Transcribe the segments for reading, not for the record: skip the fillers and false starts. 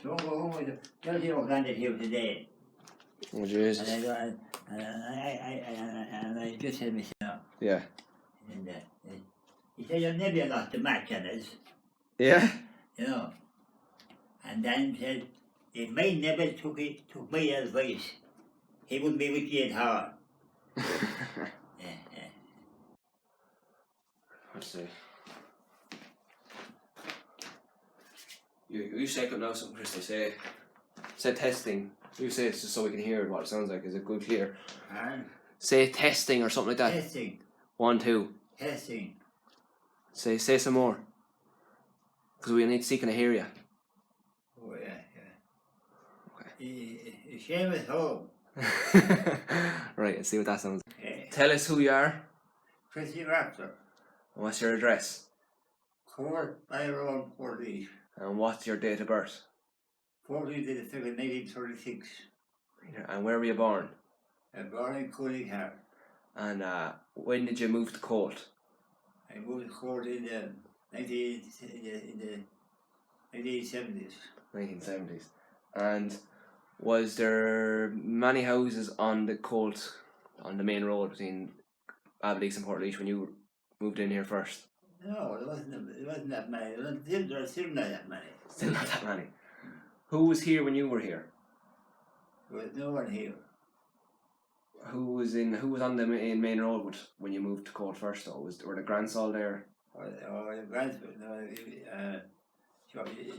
Don't go home with it. Tell you what landed here today. Oh, Jesus. And I just said myself. Yeah. And he said, you'll never lost the match at us. Yeah? You know. And then said, if my never took my advice, he wouldn't be with you at all. Let's see. You say it now, something, Christy. Say testing. You say it just so we can hear what it sounds like. Is it good clear? Say testing or something like that. Testing. 1, 2. Testing. Say some more. Because we need to see, can I hear you? Oh, yeah. Okay. Seamus home. Right, let's see what that sounds like. Okay. Tell us who you are. Christy Rafter. And what's your address? Colt by Road 40. And what's your date of birth? 40 to the 2nd, 1936. And where were you born? Born in Cooley. And when did you move to Colt? I moved to Colt in the 1970s. 1970s. And was there many houses on the Colt, on the main road between Abbeyleix and Portlaoise when you moved in here first? No, it wasn't that many. There was still not that many. Still not that many. Who was here when you were here? There was no one here. Who was on the main road when you moved to Colt first though? Were the Grants all there? The Grants,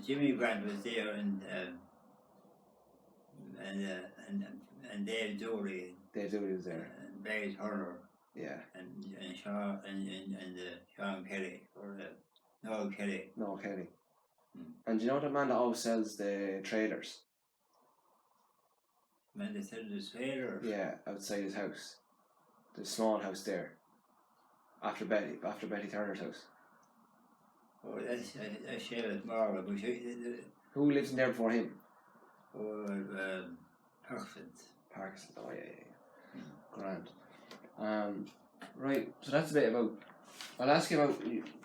Jimmy Grant was there and Dave Dooley. Dave Dooley was there. And Barry Turner. Yeah. And Sean Sean Kelly or Noel Kelly. Noel Kelly. And do you know the man that always sells the trailers? Man that sells the trailers? Yeah, outside his house. The small house there. After Betty Turner's house. Oh, that's Seamus Marlowe. Who lives in there before him? Oh, Parkinson's. Parkinson's, oh yeah. Grand. Right, so that's a bit about. I'll ask you about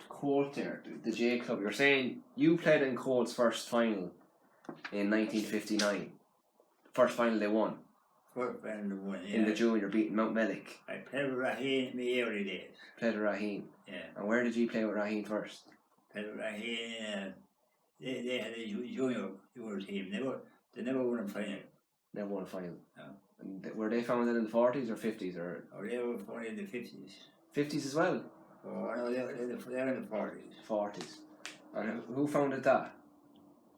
Colt there, the J Club. You're saying you played in Colt's first final in 1959. First final they won. First final they won, yeah. In the junior, beating Mount Mellick. I played with Raheen in the early days. Played with Raheen? Yeah. And where did you play with Raheen first? Played with Raheen, they had a junior team. They never won a final. Never won a final? No. And were they founded in the 40s or 50s? Oh, they were founded in the 50s. 50s as well? Oh, no, they're in the 40s. 40s. And who founded that?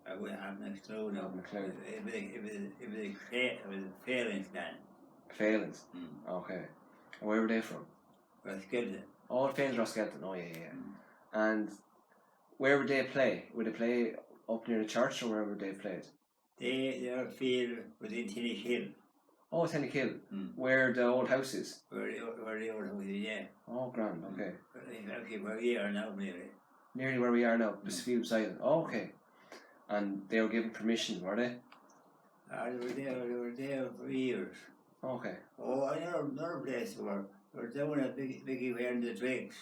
I wouldn't have no clue. No. It was a Failings clan. Failings? Okay. And where were they from? Roskilton. Oh, Failings, Roskilton. Oh, yeah. And where would they play? Would they play up near the church or where would they play? Their field was in Tinnick Hill. Oh, Tinnick Hill. Where the old house is? Where the old house is, yeah. Oh, grand, okay. Okay, where we are now, nearly. Nearly where we are now, just a few beside it. Oh, okay. And they were given permission, were they? They were there for years. Okay. Oh, another place they were down at Biggie wearing the drinks.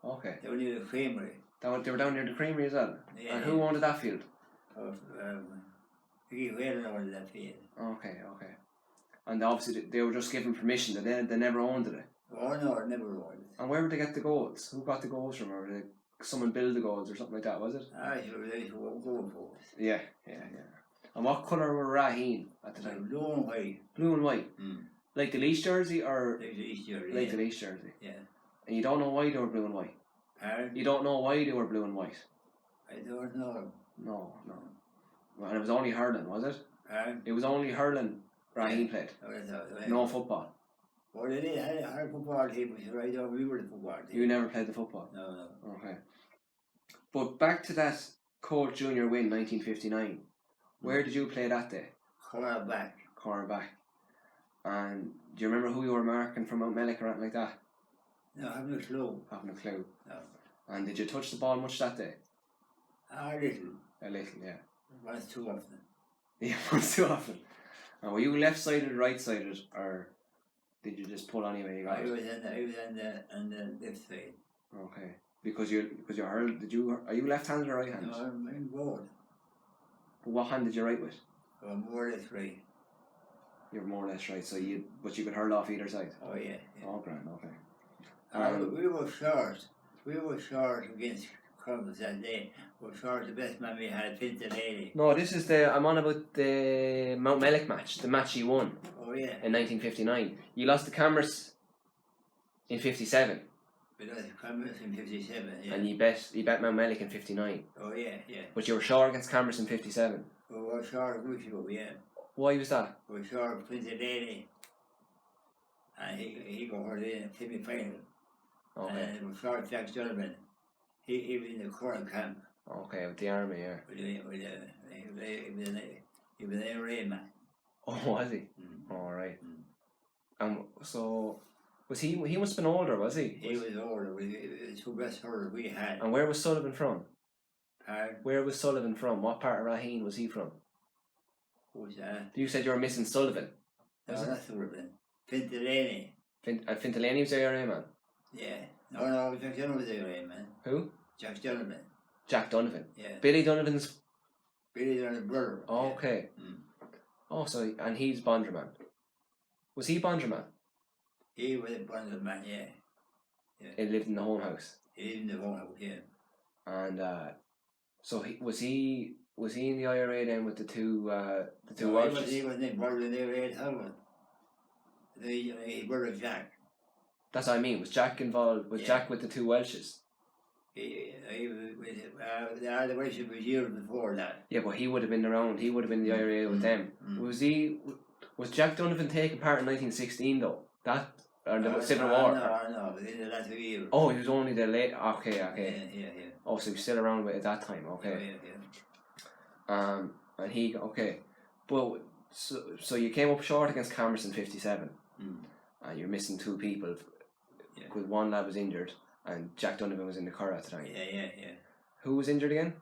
Okay. They were near the creamery. They were down near the creamery as well? Yeah. And who owned that field? Biggie wearing owned that field. Okay. And obviously they were just given permission, they never owned it? Oh no, it never owned it. And where would they get the goals? Who got the goals from? Or did someone build the goals or something like that, was it? Sure, they were going for it. Yeah. And what colour were Raheen at the time? Blue and white. Blue and white? Like the Laois jersey or? Like the Laois jersey. Like the Laois jersey? Yeah. And you don't know why they were blue and white? Pardon? You don't know why they were blue and white? I don't know. No. And it was only hurling, was it? Pardon? It was only hurling Raheen played? No football? Well, they had a football team, but I don't remember the football team. You never played the football? No. Okay. But back to that Colt Junior win, 1959. Where did you play that day? Cornerback. And do you remember who you were marking from Mount Mellick or anything like that? No, I haven't a clue. Haven't a clue? No. And did you touch the ball much that day? A little. A little, yeah. Once too often. Yeah, once too often. And were you left-sided, right-sided, or did you just pull anyway you got I it? was on the left side. Okay. Because you hurled, are you left-handed or right-handed? No, I'm in both. But what hand did you write with? Well, more or less right. You're more or less right. So you could hurl off either side. Oh yeah. Oh, grand. Okay. We were short. We were short against Crumbles that day. We were short. The best man we had, Finta Lady. No, this is I'm on about the Mount Mellick match. The match you won. Oh yeah. In 1959. You lost to Cameras in 57. We lost Crumbles in 57. Yeah. And you bet Mount Mellick in 59. Oh yeah, yeah. But you were short against Cameras in 57. We were short of Rushville, yeah. Why was that? We were short of Finta Lady. And he got hurt in a semi-final. Okay. And we were short of Jack Donovan. He was in the current camp. Okay, with the army, yeah. He was an NRA man. Oh, was he? Alright. So, was he must have been older, was he? He was older. The two best hurlers we had. And where was Sullivan from? Pardon? Where was Sullivan from? What part of Raheen was he from? Who was that? You said you were missing Sullivan. No, that's Sullivan. Fintalani. Fintalani was the IRA man? Yeah. No, Jack Donovan was the IRA man. Who? Jack Donovan. Jack Donovan? Yeah. Billy Donovan's... Billy Donovan's brother. Oh, okay. Oh, so, and he's Bonderman. Was he Bonderman? He was a Bonderman, yeah. He lived in the home house? He lived in the home house, yeah. And, so was he in the IRA then with the two No, Welshes? he wasn't involved in the IRA at all. He brother Jack. That's what I mean. Was Jack involved? Was Jack with the two Welshes? He was with the other Welsh was years before that. Yeah, but he would have been around. He would have been in the IRA with them. Was Jack Donovan taking part in 1916 though? That or the Civil War? No, within the last 2 years. Oh, he was only the late. Okay. Yeah. Oh, so he was still around at that time. Okay. Yeah. And he but so you came up short against Cameras in 57. And you're missing two people. Yeah. Because one lad was injured, and Jack Donovan was in the car at the time. Yeah. Who was injured again?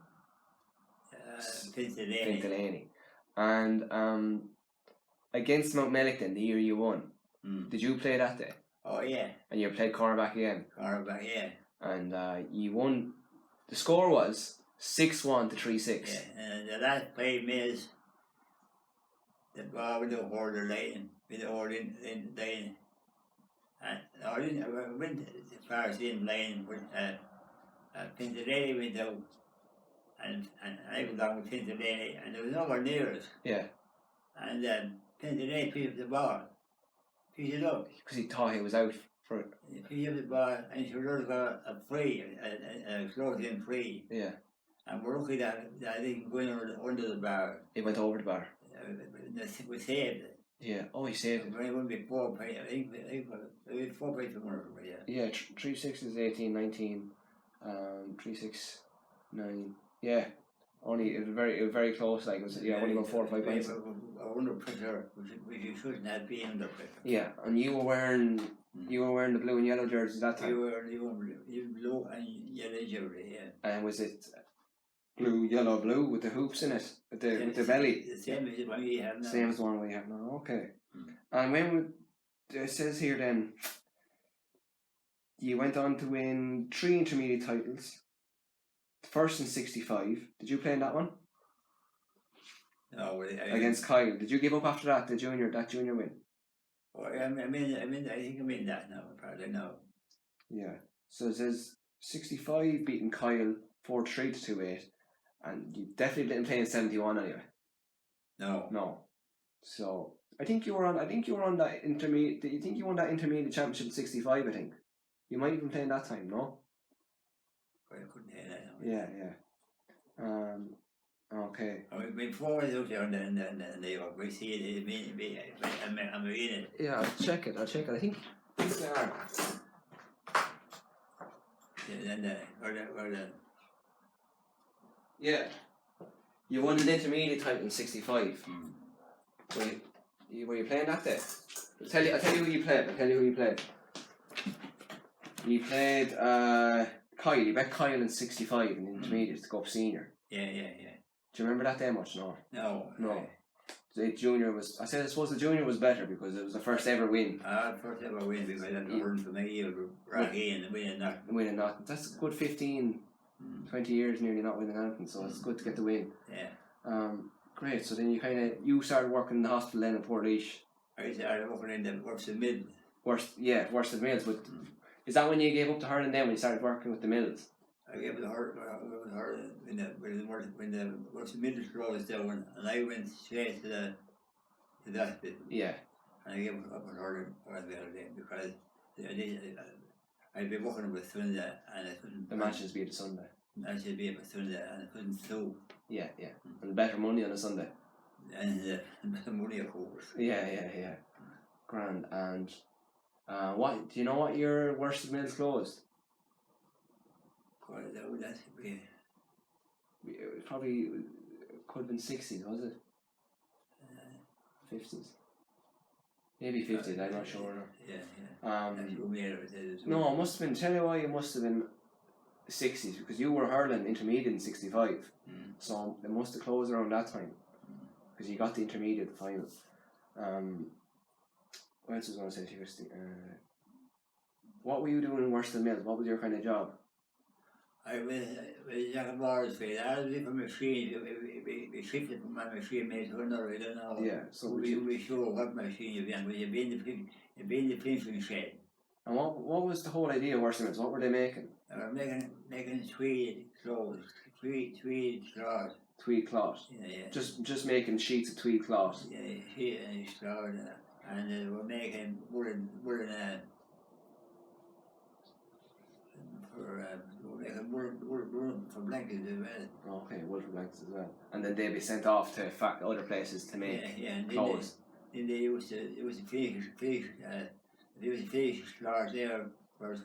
Fintalani. And against Mount Mellick then, the year you won, did you play that day? Oh yeah. And you played cornerback again? Cornerback, yeah. And you won, the score was 6-1 to 3-6. Yeah, and the last 5 minutes, the ball with the order line, with the order in line. And I went as far as in line with Fintalani went out. And I was down with Fintalani, and there was no one near us. Yeah. And Fintalani picked up the ball. Picked it up. Because he thought he was out for it. He picked up the ball, and she got a free, a floating free. Yeah. And we're lucky that I didn't go in under the bar. He went over the bar. We saved it. Yeah. Oh, he saved it. It wouldn't be 4 points. I think it was 4 points for murder, yeah. Yeah, 3-6 is 18, 19. 3-6, 9. Yeah. Only it was very close. Like it was only got 4 or 5 points. Under pressure, which you shouldn't have been under pressure. Yeah, and you were wearing the blue and yellow jerseys that time. You were blue and yellow jersey, yeah. And was it blue, yellow, blue with the hoops in it, with the belly? The same as the one we have now. Same as the one we have now. Okay. And when it says here then, you went on to win 3 intermediate titles. First in 65. Did you play in that one? No, against Kyle. Did you give up after that? That junior win? Oh, I think I'm in that now. Probably no. Yeah. So it says 65 beating Kyle 4-3 to 2-8, and you definitely didn't play in 71 anyway. No. So I think you were on that intermediate. You think you won that intermediate championship in 65? I think you might even play in that time. No. I couldn't hear that. No. Okay. Before I was out there and we see it, I'm reading it. Yeah, I'll check it. I think they are. Yeah. You won the intermediate title in 65. Were you playing that day? I'll tell you who you played. You played Kyle. You bet Kyle in 65 in the intermediate to go up senior. Yeah. Do you remember that day much? No. No. The junior was. I suppose the junior was better because it was the first ever win. First ever win because I learned from me Raheen and winning nothing. That's a good 15, 20 years nearly not winning anything, so it's good to get the win. Yeah. Great. So then you started working in the hospital then in Portlaoise. I started working in the Worcester Mill. Worcester Mills. But is that when you gave up to hurling then when you started working with the mills? I gave it her when the Worcester Mill closed down, and I went straight to the hospital. Yeah. And I gave up on her because I'd been working with Sunday and I couldn't. The matches be the Sunday. Matches be a Sunday and I couldn't sew. Yeah. And better money on a Sunday. And the money, of course. Yeah. Grand. And what do you know what year Worcester Mills closed? That's It probably could have been 60s, was it? 50s. Maybe 50s, I'm not sure. Yeah. No, it must have been, tell you why it must have been 60s, because you were hurling intermediate in 65. So it must have closed around that time. Because you got the intermediate final. What else was I going to say to you, Christy? What were you doing in Worcester Mills? What was your kind of job? I was like a bars field. I was with a machine. We shifted from one machine made to another. I don't know. Yeah. So we show what machine you've been. You've been the finishing shed. And what was the whole idea of Worcester Mills? What were they making? They were making tweed clothes, tweed cloth. Tweed cloth. Yeah. Just making sheets of tweed cloth. Yeah, sheet and cloth, and they were making woolen for blankets as well. Okay, wool for blankets as well. And then they'd be sent off to other places to make clothes. Then they used to finish cloth there for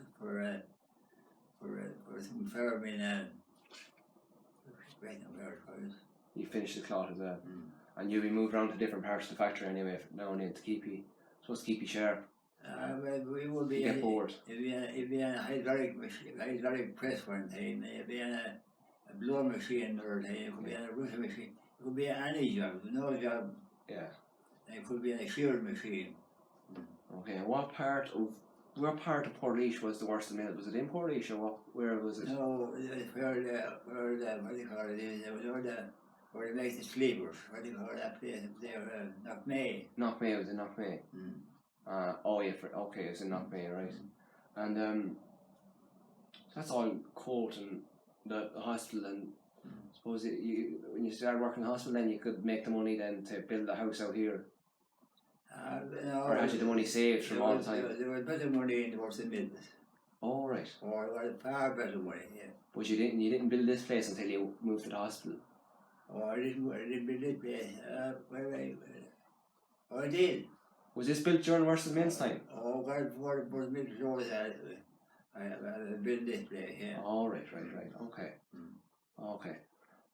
some firm in You finished the cloth as well. And you'll be moved around to different parts of the factory anyway now and then to keep you sharp. We would be get bored. It'd be a hydraulic press one time. It'd be a blower machine or time. It could be a roofing machine. It could be any job. No job. Yeah. It could be a shearing machine. Okay. And where part of Portlaoise was the Worcester Mill? Was it in Portlaoise or where was it? No, where the what do you call it? It was where they make the sleepers. What do you call that place up there? Knockmay. Knockmay, was in Knockmay. It was in Knockmay, right? And that's all Colt and the hospital, and I suppose when you started working in the hospital, then you could make the money then to build a house out here. No, or had you the money saved from all the time? There was better money in the Worcester Mills. Oh right. Or there was far better money, yeah. But you didn't build this place until you moved to the hospital. Oh, I didn't build this place. I did. Was this built during Worcester Mills time? Oh, God, before the Mills closed, I built this place, yeah. Oh, right. Okay. Okay.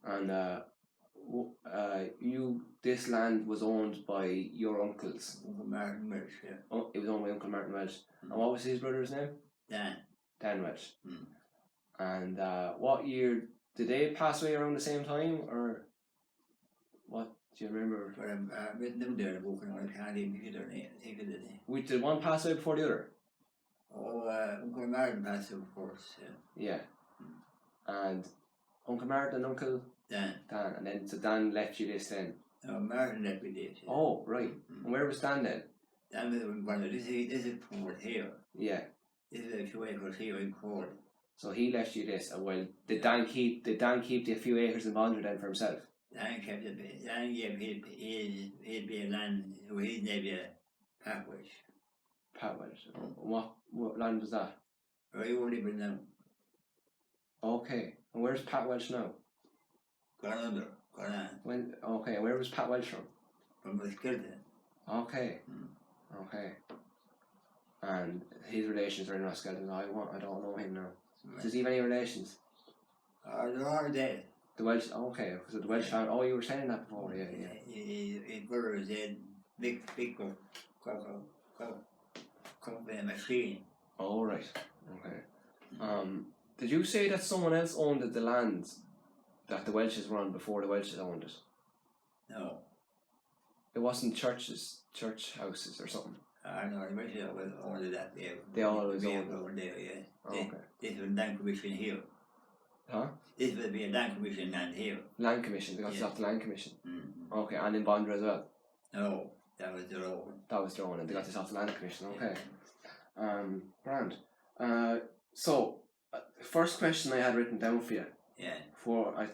And this land was owned by your uncles? Uncle Martin Welsh, yeah. Oh, it was owned by Uncle Martin Welsh. And what was his brother's name? Dan Welsh. And what year did they pass away around the same time, or what do you remember? But I'm with them there, I can't even think of the name. Did one pass away before the other? Oh, Uncle Martin passed away, of course, yeah. And Uncle Martin and Uncle Dan, and then so Dan left you this then? No, Martin left me this. Yeah. Oh, right. And where was Dan then? Dan was in Barlow. This is Port here. Yeah. This is a few acres here in Colt. So he left you this, and well, did Dan keep the few acres in Bondra then for himself? Dan kept it. Dan gave his bit of land to his nephew, Pat Welsh. Pat Welsh. What land was that? Where you only been now. Okay. And where's Pat Welsh now? Gone on. Okay, where was Pat Welsh from? From the Skeleton. Okay. Okay. And his relations are in Roskilde. I don't know him now. Does he have any relations? There are dead. The Welsh, okay, so the Welsh family. Oh, you were saying that before, yeah. His brother is in big machine. Oh, right. Okay. Did you say that someone else owned the land that the Welshes were on before the Welshes owned it? No. It wasn't church houses or something? No, the Welshes owned that there. They always owned it. There, yeah. Okay. This was land commission here. Huh? This would be a land commission land here. Land Commission. They got this off the Land Commission. Okay, and in Bondra as well. No, that was their own. That was their own, and they got this off the Land Commission. Okay. Grand. So, first question I had written down for you. Yeah. For I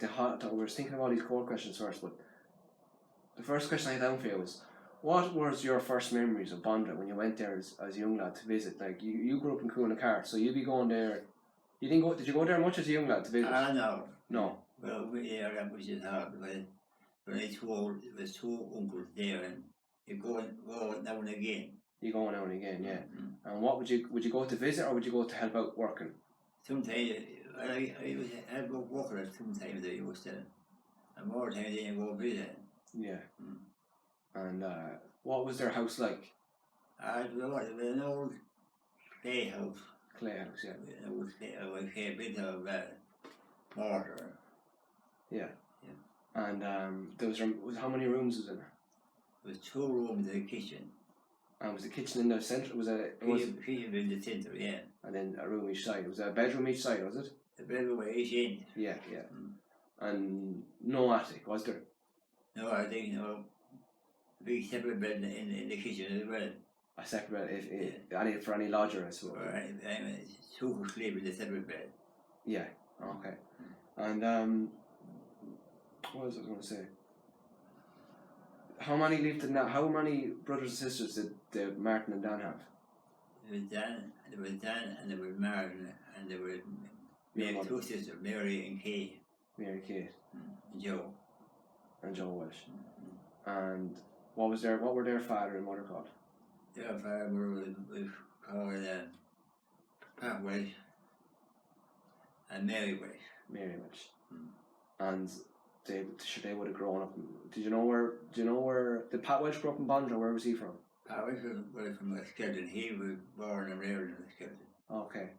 was thinking about these core questions first, but the first question I had down for you was, what was your first memories of Bondra when you went there as a young lad to visit? Like you grew up in Coonacart, so you'd be going there. You didn't go? Did you go there much as a young lad to visit? No. No. Well, that was just hard. When I told it was two uncles there, and you go now and again. You go now and again, yeah. And what would you go to visit, or would you go to help out working? Sometimes I was help out working. Sometimes I used to, and more times I go visit. Yeah. And what was their house like? It was an old clay house. Clay house, yeah. It was a bit of mortar. Yeah. And there was how many rooms was in there? There was 2 rooms and a kitchen. And was the kitchen in the centre? Kitchen in the centre, yeah. And then a room each side. Was there a bedroom each side? Was it? The bedroom each end. Yeah. And no attic, was there? No, I think no. Big separate bed in the kitchen as well. A separate bed, for any lodger, I suppose. Right, two could sleep in the separate bed. Yeah. Okay. And what was I going to say? How many lived in that? How many brothers and sisters did Martin and Dan have? There was Dan, and there was Martin, and there were 2 sisters, Mary and Kate. Mary and Kate. And Joe. And Joe Welsh. And what were their father and mother called? Their father was called Pat Welsh and Mary Welsh. Mary Welsh. And they would have grown up. Do you know where did Pat Welsh grow up in Bondra? Where was he from? Pat Welsh was from Skeleton. He was born and reared in Skeleton. Okay.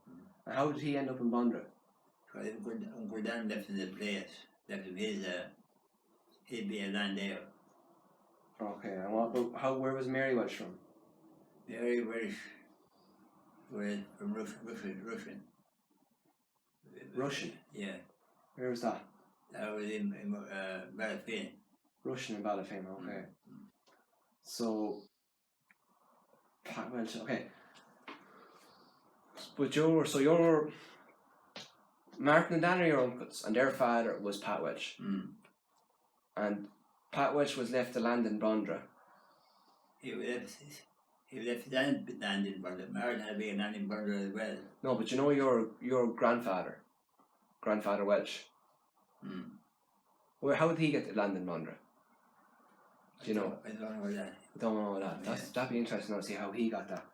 And how did he end up in Bondra? Because Uncle Dan left him the place, left him his be a land there. Okay. And where was Mary Welsh from? Mary Welsh was from Russian. Russian? Yeah. Where was that? That was in Ballyfin. Russian in Ballyfin, okay. So, Pat Welsh, okay. But your Martin and Dan are your uncles, and their father was Pat Welsh. And Pat Welsh was left the land in Bondra. He left land in Bondra. Martin had been land in Bondra as well. No, but you know your grandfather Welsh. How did he get to land in Bondra? Do you know? I don't know that. Don't know that. That'd be interesting to see how he got that.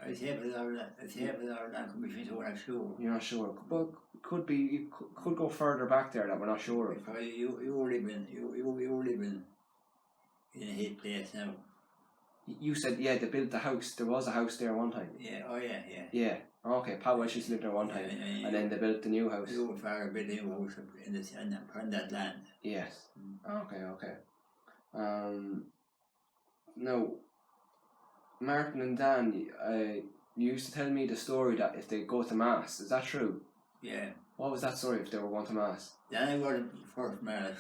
I say for our land commission, so we're not sure. You're not sure, but you could go further back there that we're not sure of. Because you live in his place now. You said they built the house. There was a house there one time. Yeah. Oh yeah. Yeah. Okay. Pat Welsh used to live there one time, and then they built the new house. Your father built a new house on that land. Yes. Okay. Now, Martin and Dan, you used to tell me the story that if they go to mass, is that true? Yeah. What was that story if they were going to mass? Then I got the first mass,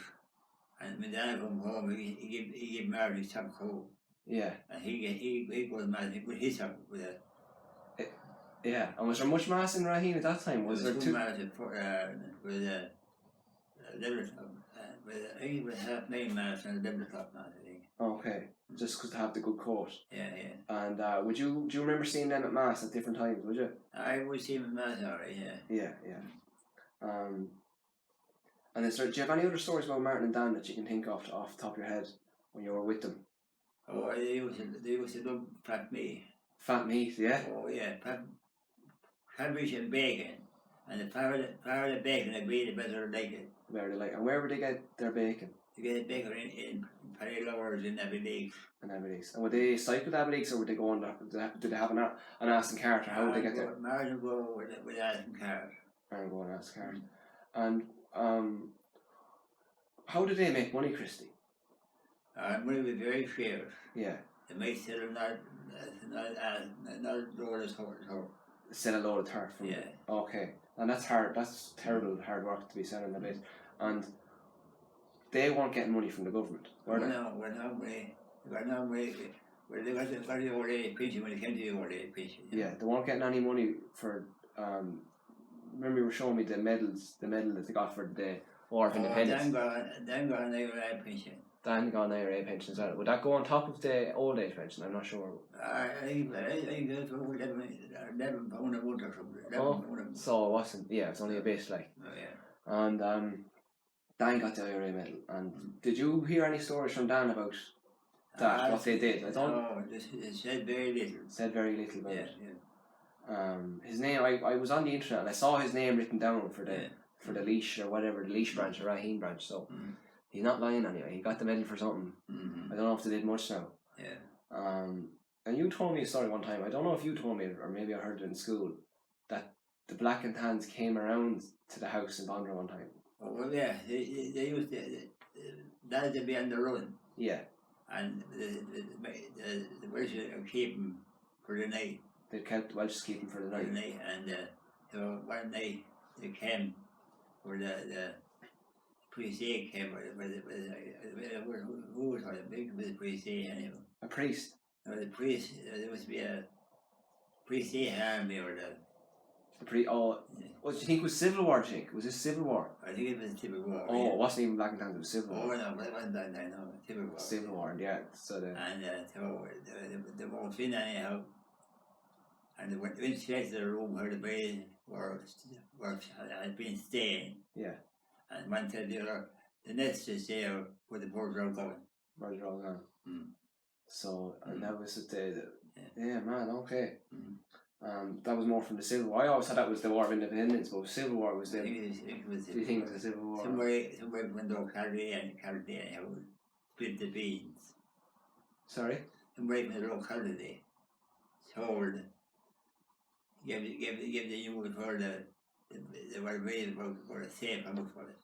and when Dan come home, he gave Martin his top coat. Yeah. And he goes mass. He put his top with it. Yeah. And was there much mass in Raheen at that time? Was there 2 mass with a level top? I think it was half main mass and a level top mass, I think. Okay. Just because they have the good coat. Yeah. And do you remember seeing them at mass at different times? Would you? I would see them at mass, alright. Yeah. And do you have any other stories about Martin and Dan that you can think of off the top of your head when you were with them? Oh, they used to love fat meat. Fat meat, yeah. Oh yeah, cabbage and bacon, and the part of the bacon would be the better like it. And where would they get their bacon? They get bacon in Paddy Laois in Abbey. And would they cycle to Abbey, or would they go on? Did they have an Aston cart, or how would they get there? Martin go with Aston cart. Martin go on Aston cart. And how did they make money, Christy? Money was very scarce. Yeah. They might sell not load of turf. Sell a load of turf. Yeah. Okay. And that's hard. That's terrible hard work to be selling the bit. And they weren't getting money from the government, were they? No, we're not way. We're not way. Well, they got the old age pension when it came to the old age pension. Yeah, they weren't getting any money for. Remember you were showing me the medal that they got for the War of Independence. Then got an IRA pension. Dan got an IRA pension as well. Would that go on top of the old age pension? I'm not sure. I go for 11 pound a month or something. Oh, so it wasn't. Yeah, it's only a bit like. Oh yeah. And Dan got the IRA medal. And did you hear any stories from Dan about that? What they did? No, it said very little. Said very little about it. Yeah. His name. I was on the internet and I saw his name written down for the Laois or whatever, the Laois branch or Raheen branch. So. He's not lying anyway. He got the medal for something. I don't know if they did much now. Yeah. And you told me a story one time. I don't know if you told me it or maybe I heard it in school that the Black and Tans came around to the house in Bondra one time. Oh, well, yeah. They used that to be on the run. Yeah. And the Welsh would keep them for the night. They kept the Welsh keep them for the night. And so one night they came where the priest came who was it? Big was the priest anyway. A priest? No, the priest, there must be a priest army or the priest. Oh, what do you think it was Civil War? Do you think? Was this Civil War? I think it was Civil War. Oh, yeah. It wasn't even Black and Tans, it was Civil War. Oh no, but it wasn't that night, no, Civil War. Civil War, yeah. So and so they won't in anyhow. And they went straight to the room where the bays had been staying. Yeah. And one said the nest is there where the birds are going. Birds are all gone. So, and that was the yeah, man, okay. That was more from the Civil War. I always thought that was the War of Independence, but Civil War was the. Do you think it was the Civil War? Somewhere when they Cardiff split the beans. Sorry? Somewhere when they Cardiff sold, give the youth for they were raised for a safe house for it.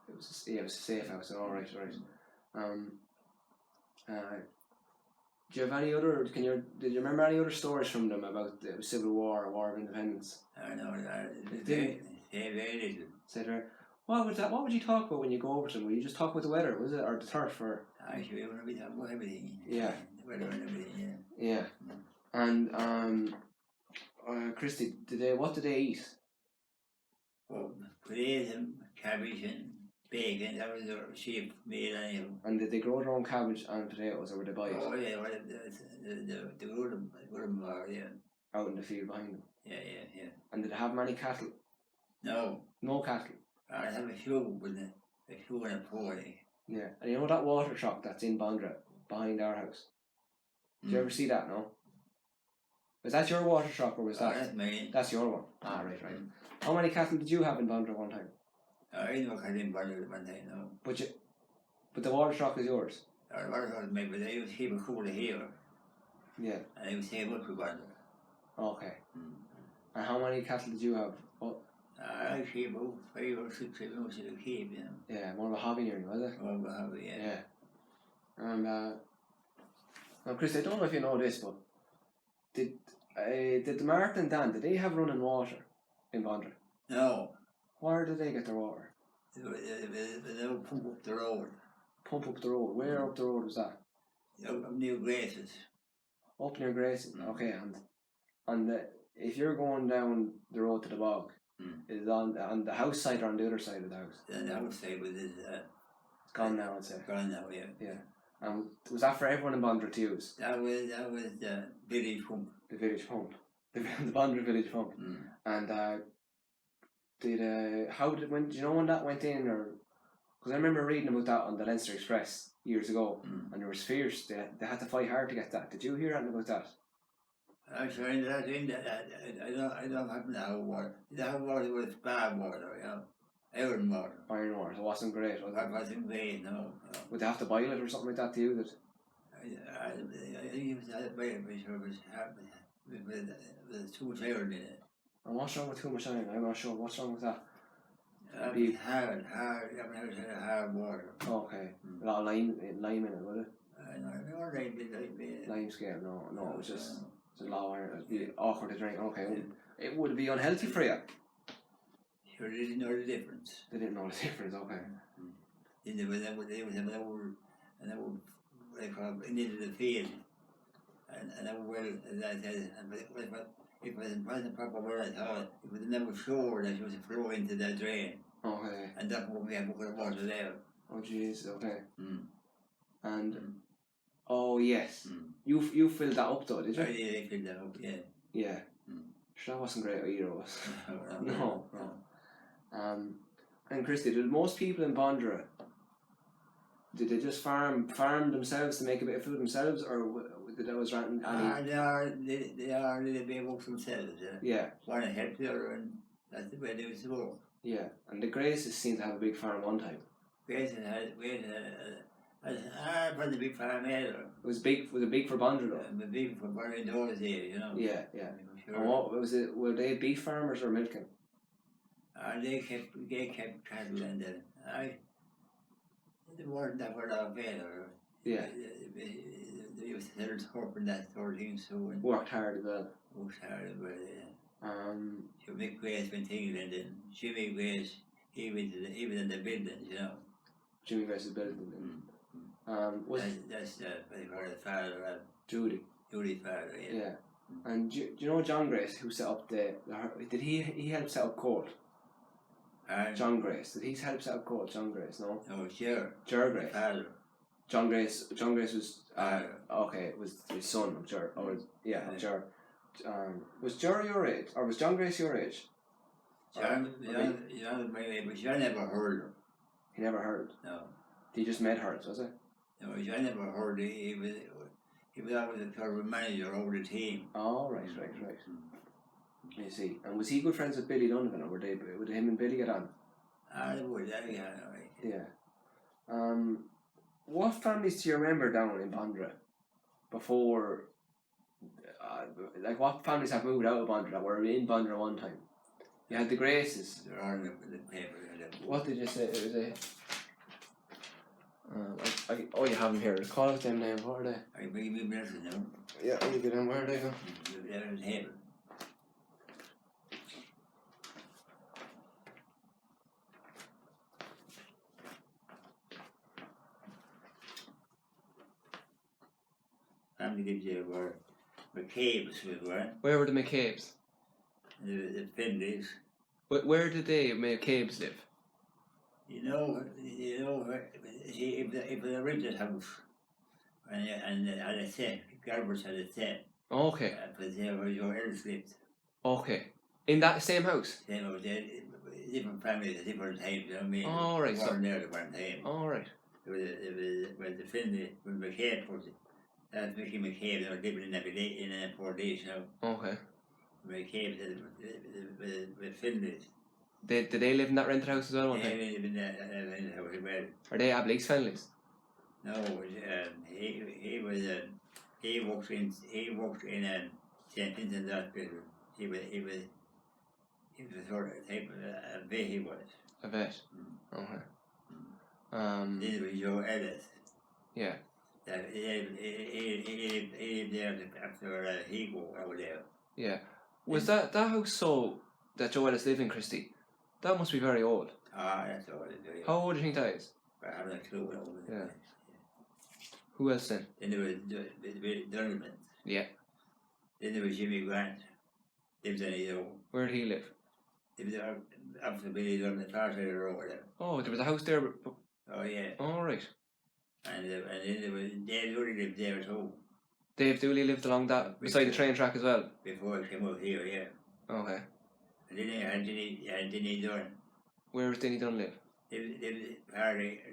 It was a safe house. All right. Do you have any other? Did you remember any other stories from them about the Civil War or War of Independence? I know. Very little. Said her. What would you talk about when you go over to them? Would you just talk about the weather, was it, or the turf, or? Actually, we want to be talking about everything. Yeah. The weather and everything. Yeah. And Christy, what did they eat? Well, potatoes and cabbage and bacon. That was their cheap meal anyhow. And did they grow their own cabbage and potatoes, or would they buy it? Oh yeah, well, the good are, yeah. Out in the field behind them. Yeah. And did they have many cattle? No. No cattle. I have a few with a few and a pony. Yeah, and you know that water truck that's in Bondra behind our house? Did you ever see that? No. Was that your water truck or was that? That's mine. That's your one. Ah, right. How many cattle did you have in Bondra one time? I didn't know I didn't bother with one time, no. But the water truck is yours? The water truck was mine, but they used to keep a cooler here. Yeah. And they would save up for bother. Okay. And how many cattle did you have? Oh. I keep about 5 or 6 of them to keep, you know. Yeah, more of a hobby nearly, was it? More of a hobby, yeah. Yeah. And now Chris, I don't know if you know this, but did the Martin and Dan, did they have running water in Bondra? No. Where did they get their water? They would pump up the road. Pump up the road? Where up the road was that? Up near Graces. Up near Graces, okay. And if you're going down the road to the bog, is it on the house side or on the other side of the house? The house side was it's gone now, I'd say. Gone now, yeah. Yeah. Was that for everyone in Bondra to use? That was the village pump. The village pump. The Bondra village pump. And do you know when that went in, or because I remember reading about that on the Leinster Express years ago, and there was fears they had to fight hard to get that. Did you hear anything about that? I'm sure I don't happen to have water. That water was bad water, you know. Iron water. Iron water. It wasn't great, was it? It wasn't great, no. Would they have to boil it or something like that to use it? I think it was that way, but sure it was with too much iron in it. And what's wrong with too much iron? I'm not sure. What's wrong with that? Hard. I've never said hard water. Okay. A lot of lime in it, would it? No, lime scale, no, it was just it's a low iron. It'd be awkward to drink. Okay, it would be unhealthy for you. Sure, they didn't know the difference. They didn't know the difference. Okay. Then they would have an hour like into the field, and I well, as I said, if it wasn't proper word at all, it was never sure that it was flow into the drain. Okay. And that's what we have to put the water there. Oh jeez. Okay. And Mm. oh yes, you filled that up though, did you? I filled that up, yeah. Yeah. Sure, that wasn't great either, was it? No. And Christy, did most people in Bondra, did they just farm themselves to make a bit of food themselves, or did that was ranting? They are a little bit amongst themselves, yeah. Yeah. One help the other, and that's the way they was to go. Yeah, and the Graces seemed to have a big farm one time. Grace had for the big farm either. Was it big for Bondra though? The big for burning those here, you know. Yeah. Sure. And what was it? Were they beef farmers or milking? They kept cattle and they weren't that far off either. Yeah. They used to sell turf and that sort of thing, so. And worked hard as well. Worked hard, but so Mick Grace went to England, and Jimmy Grace, he was in the buildings, you know. Jimmy Grace's building. That's the father, Judy's father, yeah. Yeah. And do you know John Grace, who set up did he help set up Colt? John Grace, did he help set up Colt? John Grace, no? No, Ger Grace. Father. John Grace was okay, it was his son of Ger, Ger. Was Ger your age, or was John Grace your age? John was my age, but John never heard her. He never heard? No. He just met her, was it? No, John never heard her. He was always a sort of manager over the team. Oh, right. I see. And was he good friends with Billy Donovan, or would him and Billy get on? They would, yeah, right. Yeah. What families do you remember down in Bondra before? Like what families have moved out of Bondra that were in Bondra one time? You had the Graces. There are in the paper. What did you say? It was a. You have them here. Call out them names. What are they? I bring me medicine now. Yeah, you get them. Where are they going? They're in the table. Family gives you were McCabe's we were. Where were the McCabe's? The Findlays. Where did the McCabe's live? You know, see, if the original house, and had a set, Garber's had a set. Okay. But there where your elders lived. Okay. In that same house? Same house, different families at different times, you know what I mean? Oh, right. They weren't there at one time. Oh, right. It was the Findlay, when McCabe was it. That's Mickey McCabe, they were living in that 4 days now. Okay. McCabe, with Findlays. Did they live in that rented house as well one time? They lived in that house as well. Are they Ableek's families? No, he worked in St. Vincent's Hospital. He was a sort of type of a vet he was. A vet? Okay. This was Joe Ellis. Yeah. He lived there after he go over there. Yeah. Was that house so that Joe Ellis lived in, Christy? That must be very old. That's all it is. How old do you think that is? I haven't a clue. Yeah. Who else then? Then there was Donovan. Yeah. Then there was Jimmy Grant. Lived on his own. Where did he live? He was after Billy Donovan, the far side of the road there. Oh, there was a house there. Oh, yeah. Oh, right. And then there was Dave Dooley lived there too. Dave Dooley lived along that, beside the train track as well? Before he came out here, yeah. Okay. And then he done. Where does Denny Dunn live? He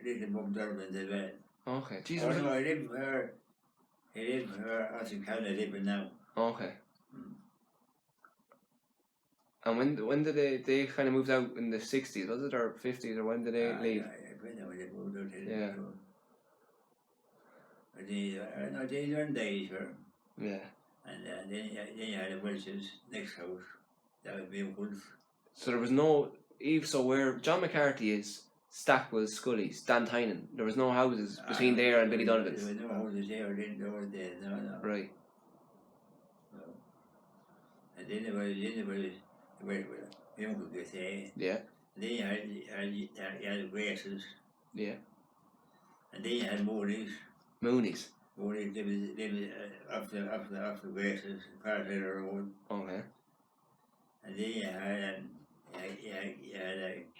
lived above Dublin as well. Okay. Jesus. Oh, no, he lived for her. Us in Canada living now. Okay. And when did they kind of moved out in the 60s, was it, or 50s, or when did they leave? I know when they moved out. Yeah. They learned days for. Yeah. And then you had the Welsh's next house. That would be Wolf. So there was no, so where John McCarthy is, Stack was Scully's, Dan Tynan. There was no houses between there and Billy Donovan's. There was no houses there, there no. Right. And then there was my uncle could say. Yeah. then you had races, Yeah. and then you had Moonies. Moonies. Moonies, they was up the races, part of the road. Okay. And then you had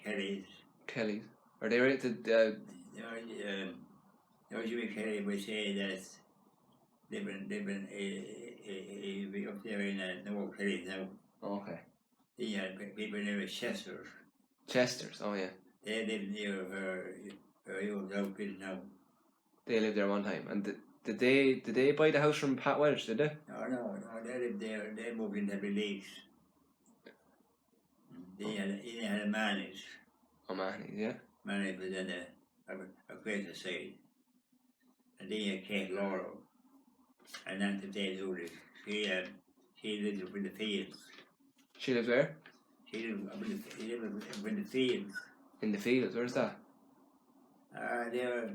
Kelly's. Kelly's. Are they rated? Jimmy Kelly would say that they've been up there in North Kelly now. Okay. Then you had people named Chester's. Chester's. Oh yeah. They live near her old outfit now. They lived there one time, and did they buy the house from Pat Welch? Did they? No, they lived there. They moved into Belize. They had a manage. Oh man, yeah. Manage was in a greater side. And then you had Kate Laura. And then today Lulie. She lived up in the fields. She lives where? She lived up in the fields. In the fields. Where's that? They were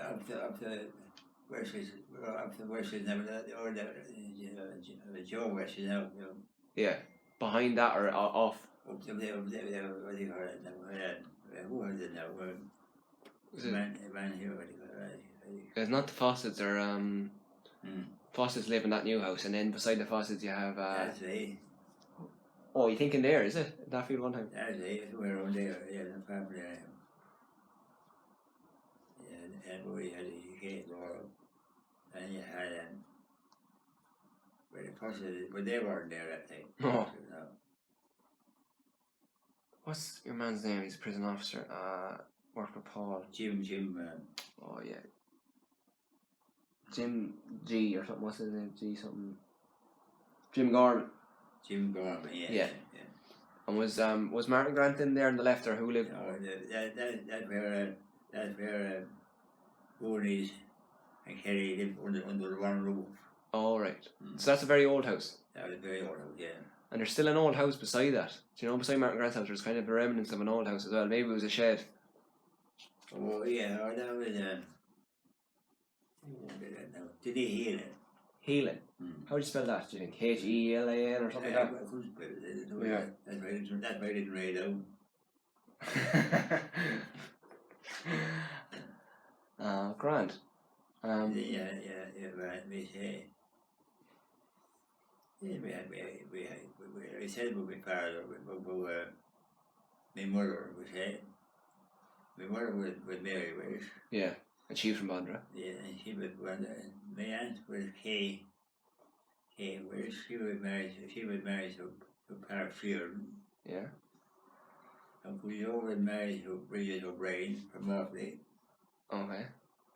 up the Wesleys, or the Joe Wesleys now. Yeah. Behind that or off? Up there, what do you call it now? Who was it now? Is it? Man here, what do you call it? It's not the Fawcett's, or Fawcett's live in that new house, and then beside the Fawcett's you have That's right. Oh, you think in there, is it? That field one time? That's right, somewhere around there, yeah, the family there. Yeah, and we had a Kate Laura, and you had where the Fawcett's, but they weren't there that time. Oh. So, What's your man's name? He's a prison officer. Worked with Paul. Jim. Oh yeah. Jim G or something. What's his name? G something. Jim Gorman. Jim Gorman, yeah. Yeah. And was Martin Grant in there on the left, or who lived? No, that's where Goonies and Kelly lived under one roof. Oh right. So that's a very old house. That was a very old house, yeah. And there's still an old house beside that. Do you know, beside Martin Grant's house, there's kind of a remnants of an old house as well. Maybe it was a shed. Oh yeah, that was did he heal it? Healing. How do you spell that? Do you think Helan or something like that? I couldn't spell it. Yeah. That's why I didn't write it out. Grand. Yeah, right. We say. Yeah, we said with my father, my mother, we said. My mother was Mary Wish. Yeah, and she was from Bondra. Yeah, and she was one. My aunt was Kay Wish. She was married to Park Sheeran. Yeah. Uncle Joe was married to Bridget O'Brien from Offaly. Okay.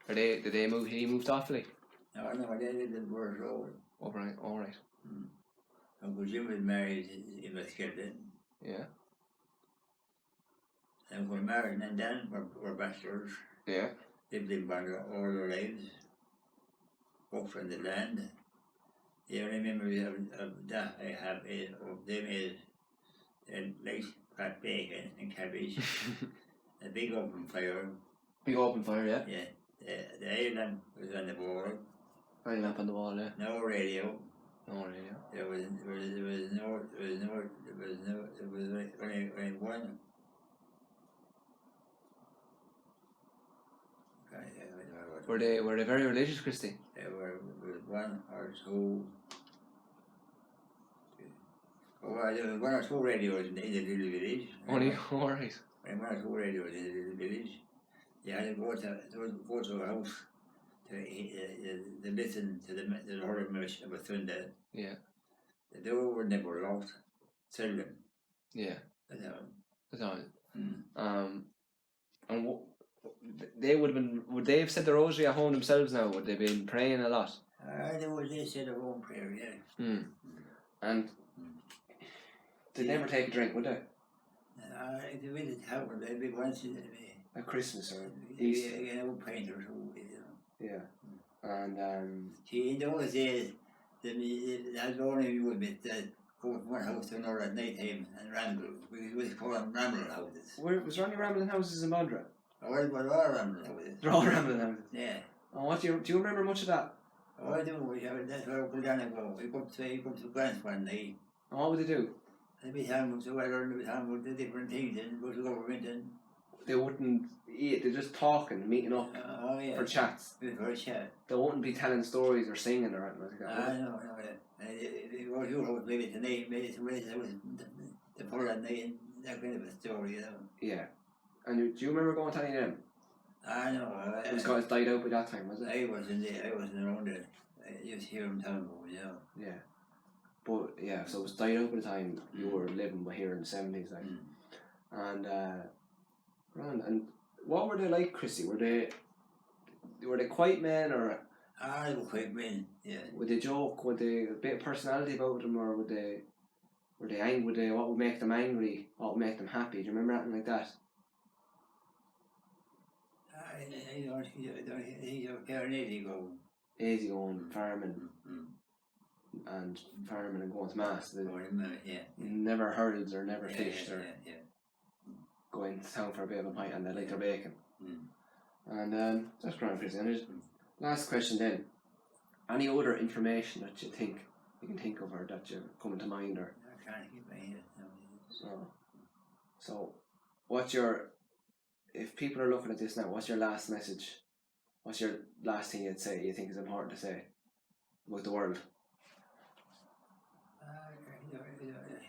Did they move? He moved to Offaly? No, they lived in Burrs Road. O'Brien, all right. Uncle Jim was married in Muskilton. Yeah. And Uncle Martin and Dan were bachelors. Yeah. Lived in Bangor all their lives. Worked on the land. The only memory of that I have of them is like fat bacon and cabbage. A big open fire. Big open fire, yeah. Yeah. The island was on the board. Right lamp on the wall, yeah. No radio. No radio. There was only one. Were they very religious, Christy? There was one or two. There was one or two radios in the little village. Only, alright. One or two radios in the little village. You had to go to a house to listen to the horror message of a thunder. Yeah. The door would never locked. Seldom. Yeah. That's all. And they would they have said the rosary at home themselves now? Would they have been praying a lot? They said their own prayer, yeah. And they'd never take a drink, would they? They really haven't. They'd be once in at Christmas or Easter. Yeah, old paint or so, you know. Yeah. And see, in those days, that's only you would be go from one house to another at night time and ramble. We would call them ramble houses. Was there any rambling houses in Bondra? Oh, well, they're all rambling houses. They're all rambling houses? Yeah. Oh, do you remember much of that? Oh, I do. That's where we go down and go. We go to Grants one night. And what would they do? They'd be talking so well, they'd be talking about the different things and about the government and. They wouldn't eat. They're just talking, meeting up for chats. For a chat. They wouldn't be telling stories or singing or anything like that. No. It was your house maybe tonight, maybe it was the poor at night and that kind of a story, you know. Yeah. And do you remember going to any of them? No. Those guys died out by that time, was it? I wasn't around there. I just hear them talking about it, you know. Yeah. But yeah, so it was died out by the time you were living here in the 70s, like. And and what were they like, Christy? Were they quiet men or? They were quiet men, yeah. Would they joke? Would they a bit of personality about them, or would they angry? Would they? What would make them angry? What would make them happy? Do you remember anything like that? Easy going farming. And farming and going to mass. Never hurdles or never fished or going to town for a bit of a pint and they like their bacon. And that's grand, Christy. And last question then. Any other information that you can think of or that you come to mind or? I can't keep my head. So what's your, if people are looking at this now, what's your last message? What's your last thing you'd say you think is important to say about the world?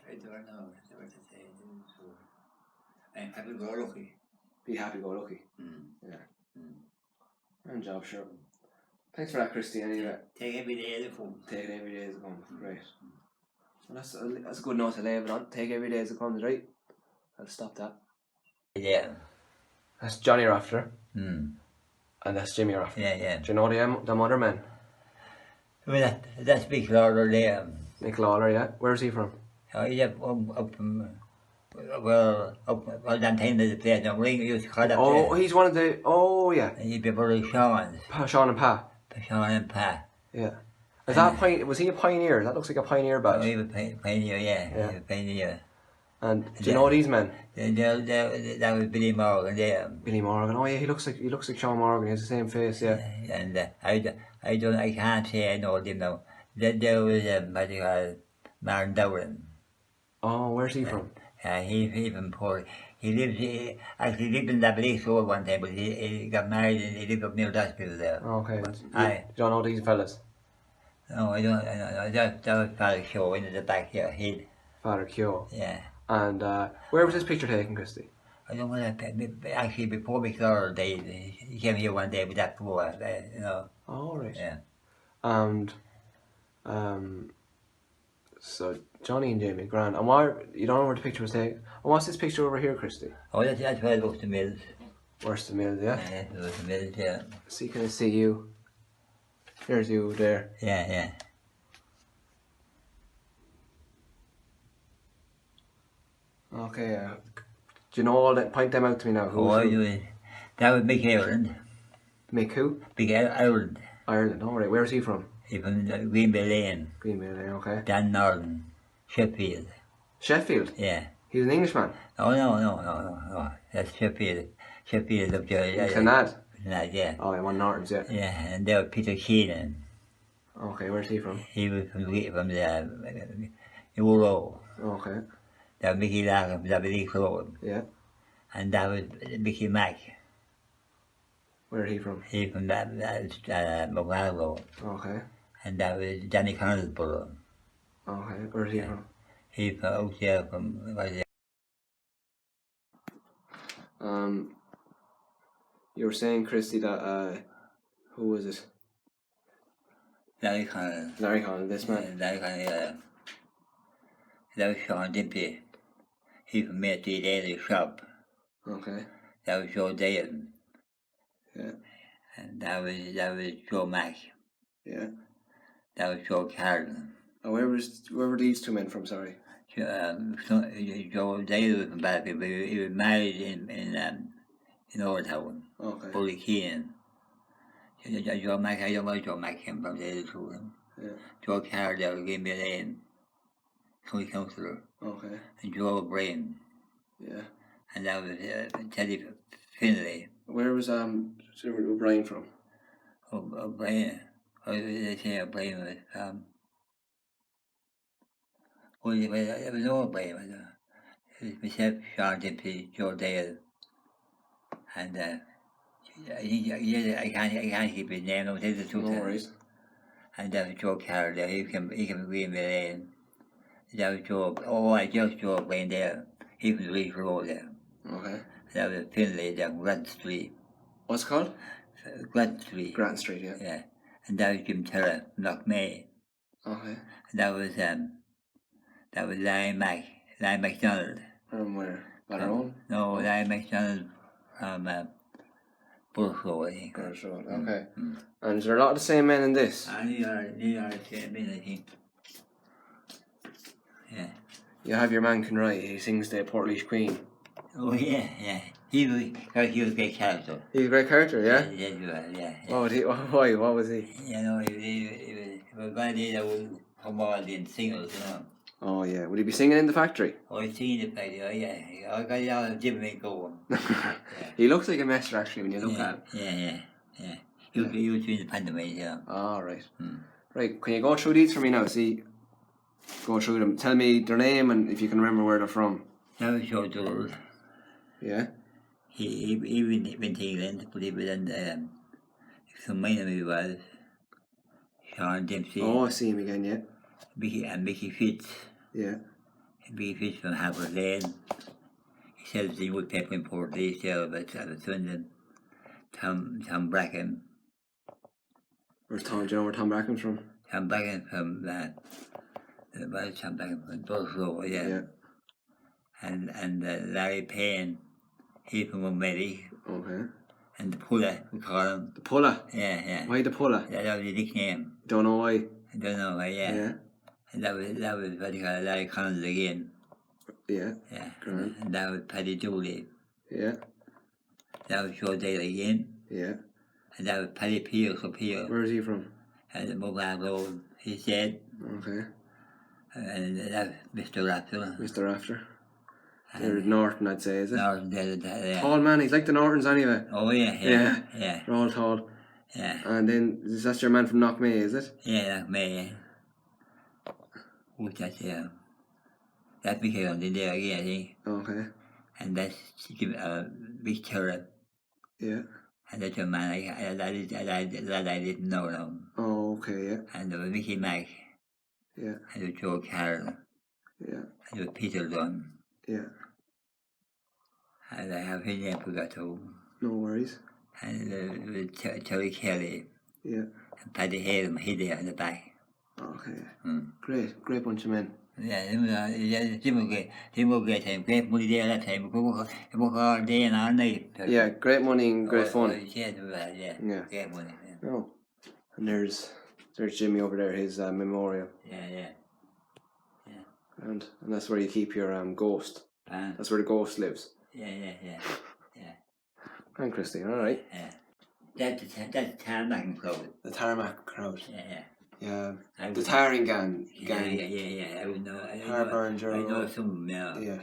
I don't know what to say. I'm happy-go-lucky. Be happy-go-lucky. Yeah. Good job, sure. Thanks for that, Christy. Anyway. Take every day as it comes. Take it every day as it comes. Great. Well, that's a good note to leave it on. Take every day as it comes, right? I'll stop that. Yeah. That's Johnny Rafter. And that's Jimmy Rafter. Yeah. Do you know them other men? Well, that's Big Lawler there. Nick Lawler, yeah. Where's he from? He's up from, up that time of the place. Now, we used to call up Oh, there. he's one of the, oh yeah. And he'd be brother Sean's. Sean and Pa. Sean and Pa. Yeah. Is that was he a pioneer? That looks like a pioneer badge. Oh, he was a pioneer, yeah. He was a pioneer. And do you know these men? That was Billy Morgan there. Billy Morgan. Oh yeah, he looks like Sean Morgan. He has the same face, yeah. And I can't say I know them now. There was what they call Martin Dowling. Oh, where's he from? He's from Port. He actually lived in that place road one time, but he got married and he lived up near the hospital there. Okay. But you don't know these fellas? No, I don't. That was Father Shaw into the back here. Father Keogh. Yeah. And where was this picture taken, Christy? I don't know that. Actually, before Big Lawler died, he came here one day with that boy, you know. Oh, right. Yeah. And so Johnny and Jamie, grand. And why you don't know where the picture was taken? And what's this picture over here, Christy? Oh, that's where it looks to Mills. Where's the mill? Yeah. Yeah, it looks to Mills. Yeah. See, can I see you? There's you there. Yeah. Okay. Do you know all that? Point them out to me now. Oh, that was Big Ireland. Mick who? Big Ireland. Ireland. All right. Where's he from? He's from Greenville Lane. Greenville Lane. Okay. Dan Northern. Sheffield. Sheffield. Yeah. He's an Englishman. Oh no. That's Sheffield. Sheffield up there. Clonad. Clonad, yeah. Oh, yeah, one Nortons, yeah. Yeah, and there was Peter Keenan. Okay, where's he from? He was from the Euro. Okay. That was Mickey Larkin from Double Road. Yeah. And that was Mickey Mack. Where's he from? He from that McGrath Road. Okay. And that was Johnny Connell's brother. Okay, where's he from? He's from out there from, what is it? You were saying, Christy, that, who was it? Larry Connell. Larry Connell, this man? Larry Connell, that was Sean Dimpey. He from Matey Daily Shop. Okay. That was Joe Dayton. Yeah. And that was Joe Mack. Yeah. That was Joe Carlin. Oh, where were these two men from, sorry? Joe Dayton was from Battlefield, but he was married in Old Town. Okay. Bully Keenan. Joe Mack, I don't know Joe Mack came from the other two. Yeah. Joe Carlin, that was Greenville Lane. County Councillor. Okay. And Joe O'Brien. Yeah. And that was Teddy Finlay. Where was O'Brien from? O'Brien. They say O'Brien was Well, it was all by him. It was myself, Sean Dempsey, Joe Dale, and I can't keep his name. I'll tell you the truth. No worries. And that was Joe Carroll there. He came with me there. That was Joe. Oh, I just Joe playing there. He was Reef Road there. Okay. That was Finlay down Grant Street. What's it called? Grant Street. Grant Street, yeah. Yeah. And that was Jim Terra, Knockmay. Okay. And that was Lion MacDonald. From where? Ballerone? No, Lion MacDonald from Bush Road, I think. Bush Road, okay. And is there a lot of the same men in this? New York same men, I think. Yeah. You have your man Conroy, he sings the Portlaoise Queen. Oh, yeah. He was a great character. He's a great character, yeah? Yeah. What was he? Why? What was he? You know, he was one of these that would come all in singles, you know. Oh, yeah. Would he be singing in the factory? Oh, I've seen the factory, oh, yeah. I got it all Jimmy going. He looks like a master, actually, when you look at him. Yeah. He was doing the pantomime, yeah. Oh, right. Right, can you go through these for me now? See, go through them. Tell me their name and if you can remember where they're from. That was Joe Dole. Yeah? He went to England, but he was in some minor he was. Sean Dempsey. Oh, I see him again, yeah. Mickey Fitz. Yeah. Mickey Fitz from Harvard Lane. He sells the woodpecker in Portlaoise there, but I was Swindon. Tom Bracken. Where's Tom? Do you know where Tom Bracken's from? Tom Bracken from Tom Bracken from Bush Road, yeah. And Larry Payne. He from O'Malley. Okay. And the Puller, we call him. The Puller? Yeah. Why the Puller? That was the nickname. Don't know why. I don't know why, yeah. And that was what they call Larry Connell again. Yeah. And that was Paddy Dooley. Yeah. That was Joe Dale again. Yeah. And that was Paddy Pierce up here. Where is he from? And the Mobile Road, he said. Okay. And that was Mr. Rafter. Mr. Rafter. They're Norton, I'd say, is it? Norton, yeah. Tall man, he's like the Nortons anyway. Oh, yeah. They're all tall. Yeah. And then, that's your man from Knockmay, is it? Yeah, Knockmay. Who's that, yeah. That's Mickey on the there again, I think. Okay. And that's Big Terra. Yeah. And that's your man that I didn't know now. Oh, okay, yeah. And there was Mickey Mack. Yeah. And there was Joe Carroll. Yeah. And there was Peter Dunn. Yeah. And I have his name forgot to. No worries. And there was Terry Kelly. Yeah. And Paddy Hale, he there in the back. Okay. Great bunch of men. Yeah, they were great time. Great money there that time. We work all day and all night. Yeah, great money and great fun. Yeah, great money. Yeah. Oh. And there's Jimmy over there, his memorial. Yeah. And that's where you keep your ghost. That's where the ghost lives. Yeah. And Christy, alright. Yeah. That's the tarmac crowd. The tarmac crowd. Yeah. The tarring gang. Yeah. I would know. Harbour and I know some of them now. Yeah.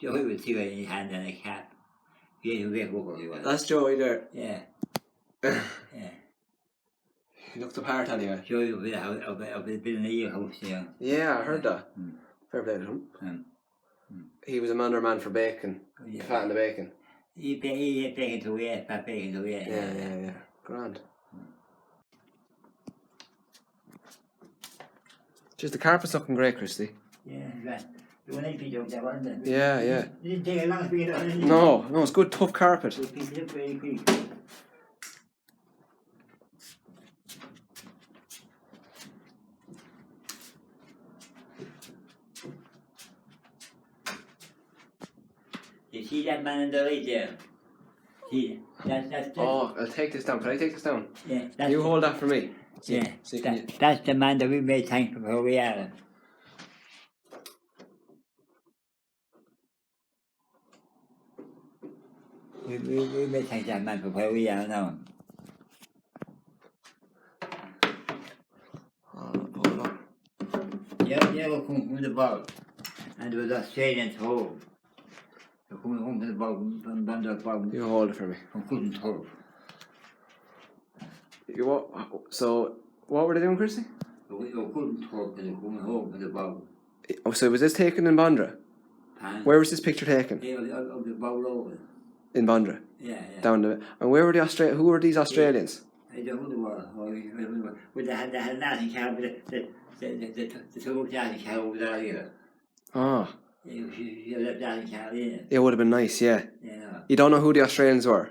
Joey would see in his hand and a cap. Yeah, great worker he was. That's Joey there. Yeah. He looked the part anyway. Joey was building a year house, yeah. Yeah, I heard that. Fair play to him. He was a man for bacon. Fat in the bacon. He ate bacon too, yeah. Fat bacon too, yeah. Yeah. Grand. Just the carpet's looking great, Christy. Yeah, right. You want to pick up that one then? Yeah. It didn't take a long to pick it up. No, it's good, tough carpet. We picked it up very quick. You see that man in the right there? See, that's Oh, I'll take this down. Can I take this down? Yeah, you hold that for me. That's the man that we made thanks for where we are. We made thanks that man for where we are now. Hold on. Yeah, we come from the boat. And there was Australians home. They come home from the boat, from Bundock. You hold it for me. From Couldn't Hove. So, what were they doing, Christy? We couldn't talk because they were coming home from the boat. Oh, so was this taken in Bondra? Where was this picture taken? Yeah, of the boat over. In Bondra? Yeah. Down the... And where were the who were these Australians? I don't know what. But they had nothing car, but the two nothing car over there either. Oh. You left nothing car in it. It would have been nice, yeah. Yeah. You don't know who the Australians were?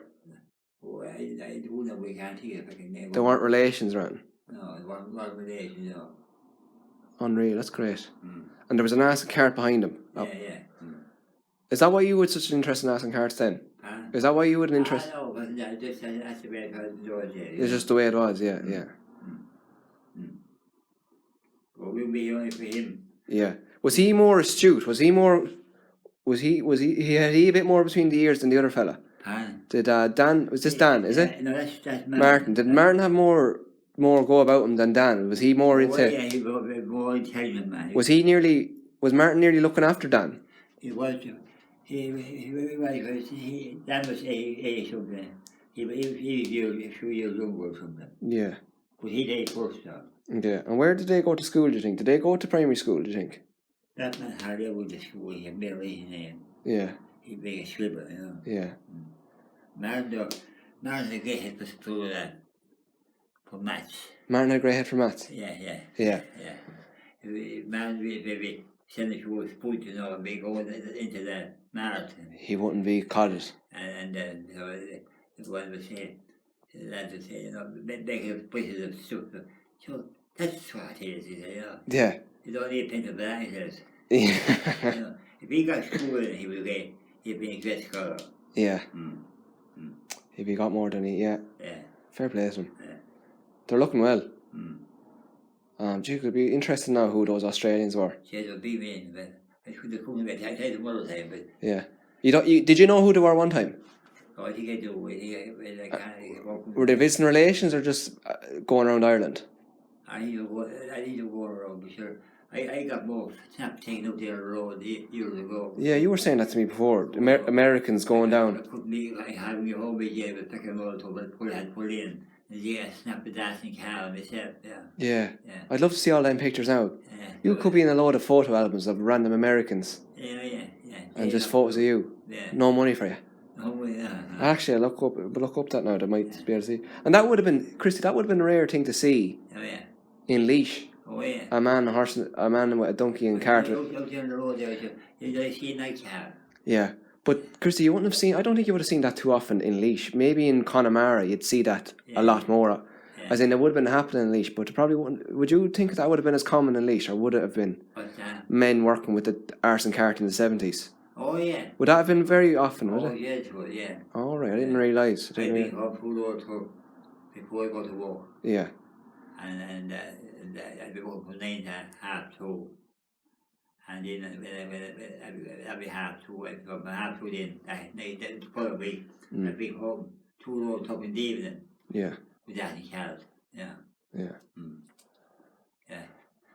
Oh, I don't know, we can't think if I can name. They weren't relations, right? No, they weren't relations, no. Unreal, that's great. And there was an Aston cart behind him. Yeah. Is that why you had such an interest in Aston carts then? Is that why you had an interest? No, but that's the way it was. It's just the way it was, yeah. Well, we'll be only for him. Yeah. Was he more astute? Was he had he a bit more between the ears than the other fella? Did Dan, was this Dan, is it? No, that's Martin. Did Martin have more go about him than Dan? Was he more into... Yeah, he was more intelligent, man. Was Martin nearly looking after Dan? He was. Dan was a something. He was a few years younger or something. Yeah. But he did first, though. Yeah. And where did they go to school, do you think? Did they go to primary school, do you think? That man hardly went to school. He had barely his name. Yeah. He'd be a slipper, you know. Yeah. Martin a great head for maths. Martin had a great head for maths? Yeah. Man maybe send it to a sport, you know, and be going into the marathon. He wouldn't be codded. And so the one was saying, the lads would say, you know, making pieces of stuff. So that's what it is, you know. Yeah. You don't need a pint of that, he says. Yeah. You know, if he got school, he'd be a great scholar. Yeah. If he got more than he, yeah. Fair play to him. Yeah. They're looking well. Gee, could be interesting now who those Australians were. Yeah, they'll be me, but I should have come I tried them all the time, but... Yeah. Did you know who they were one time? Oh, I think I do. Were they visiting relations or just going around Ireland? I need to go around, but sure. I got more snap taken up there the road years ago. Yeah, you were saying that to me before. Americans going down. I had me home with you, but picking all to put in. Yeah, snap the dancing car myself, Yeah. I'd love to see all them pictures now. You could be in a load of photo albums of random Americans. Yeah. And just photos of you. Yeah. No money for you. No money, Actually, I look up that now. They might be able to see. And that would have been, Christy, that would have been a rare thing to see. Oh, yeah. In Laois. Oh, yeah. A man with a donkey and cart. Out down the road there, you see a night car. Yeah. But, Christy, you wouldn't have seen... I don't think you would have seen that too often in Laois. Maybe in Connemara you'd see that a lot more. Yeah. As in, it would have been happening in Laois, but it probably wouldn't... Would you think that would have been as common in Laois, or would it have been men working with the arse and cart in the 70s? Oh, yeah. Would that have been very often, would it? Oh, yeah, it would, yeah. Oh, right, I didn't realise. I'd be up full road before I go to work. Yeah. And I'd be working from 9 to 2:30. And then I'd be 2:30. I'd go from 2:30 then the following week. I'd be home 2 roads up in the evening. Yeah. With that in carrot. Yeah. Yeah. Yeah.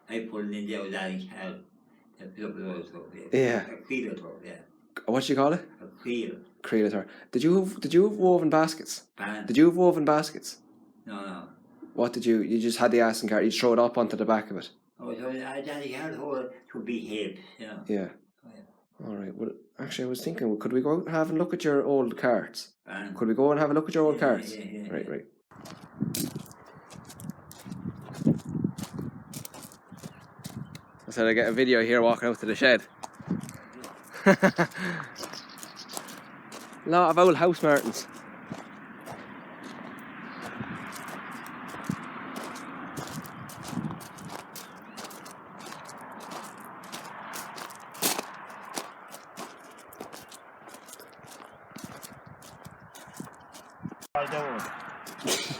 I put it in there with that in carrot. Yeah. A creelator, yeah. What do you call it? A creel. Creelator. Did you have woven baskets? Pardon? Did you have woven baskets? No. What did you just had the arse and cart, you throw it up onto the back of it? Oh, so I had hold to be hip, you know. Yeah. Oh, yeah. Alright, well, actually I was thinking, could we go out and have a look at your old carts? Could we go and have a look at your old carts? Yeah. Right. I said I get a video here walking out to the shed. Lot of old house martins.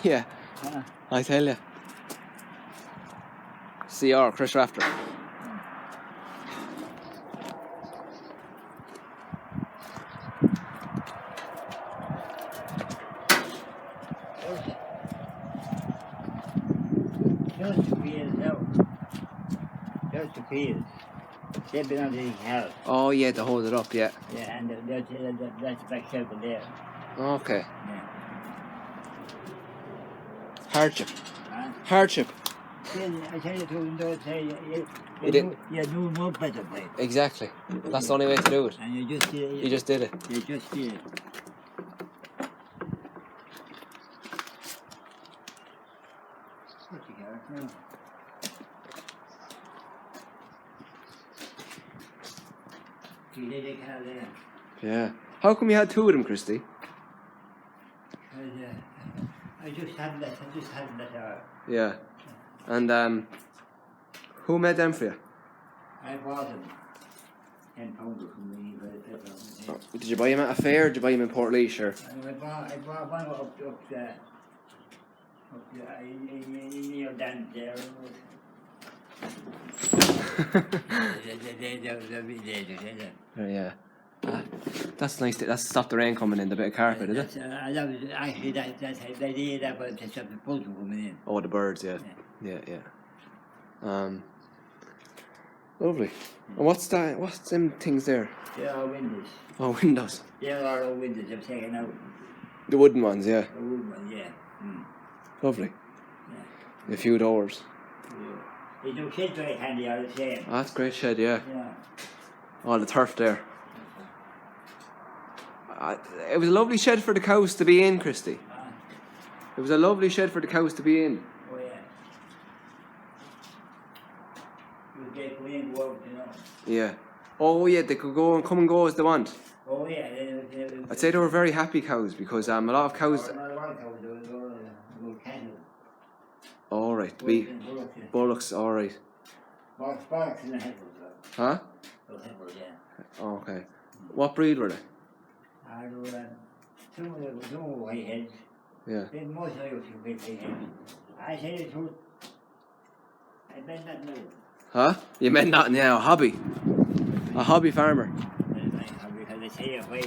Yeah, I tell you. CR, Chris Rafter. Just the peas now. Just the peas. They've been under the house. Oh yeah, to hold it up, yeah. Yeah, and that's the back shelf there. Okay. Yeah. Hardship. Huh? Hardship. I tell you to don't say you do no better play. Exactly. That's the only way to do it. And you just did it. You just did it. You just did it. What you got now? You did it, Carl, there. Yeah. How come you had two of them, Christy? Because I just hadn't that. Yeah. And who made them for you? I bought them. 10 pounds from me, but Did you buy them at a fair or did you buy them in Portlaoise? Or? I bought one up there. Near down there. Yeah. That's nice. That's stopped the rain coming in. The bit of carpet, is it? That was actually that's they did that, but to stop the bugs from coming in. Oh, the birds. Yeah. Yeah. Lovely. And what's that? What's them things there? They are windows. Oh, windows. They are all windows. I'm taking out. The wooden ones, yeah. The wooden ones, yeah. Lovely. Yeah. A few doors. They do sheds very handy, I would say. Oh, that's a great shed, yeah. Yeah. Oh, the turf there. It was a lovely shed for the cows to be in, Christy. It was a lovely shed for the cows to be in. Oh, yeah. You get go in, go out, you know. Yeah. Oh, yeah, they could go and come and go as they want. Oh, yeah. I'd say they were very happy cows because a lot of cows. Not a lot of cows, they were cattle. All right, bullocks, all right. Bullocks in the head, Huh? those heifers, yeah. Okay. What breed were they? I do some of them were white heads. Yeah. Then most of them were white heads. I say the truth. I bet not know. Huh? You meant nothing, yeah, a hobby farmer. Because they say it way.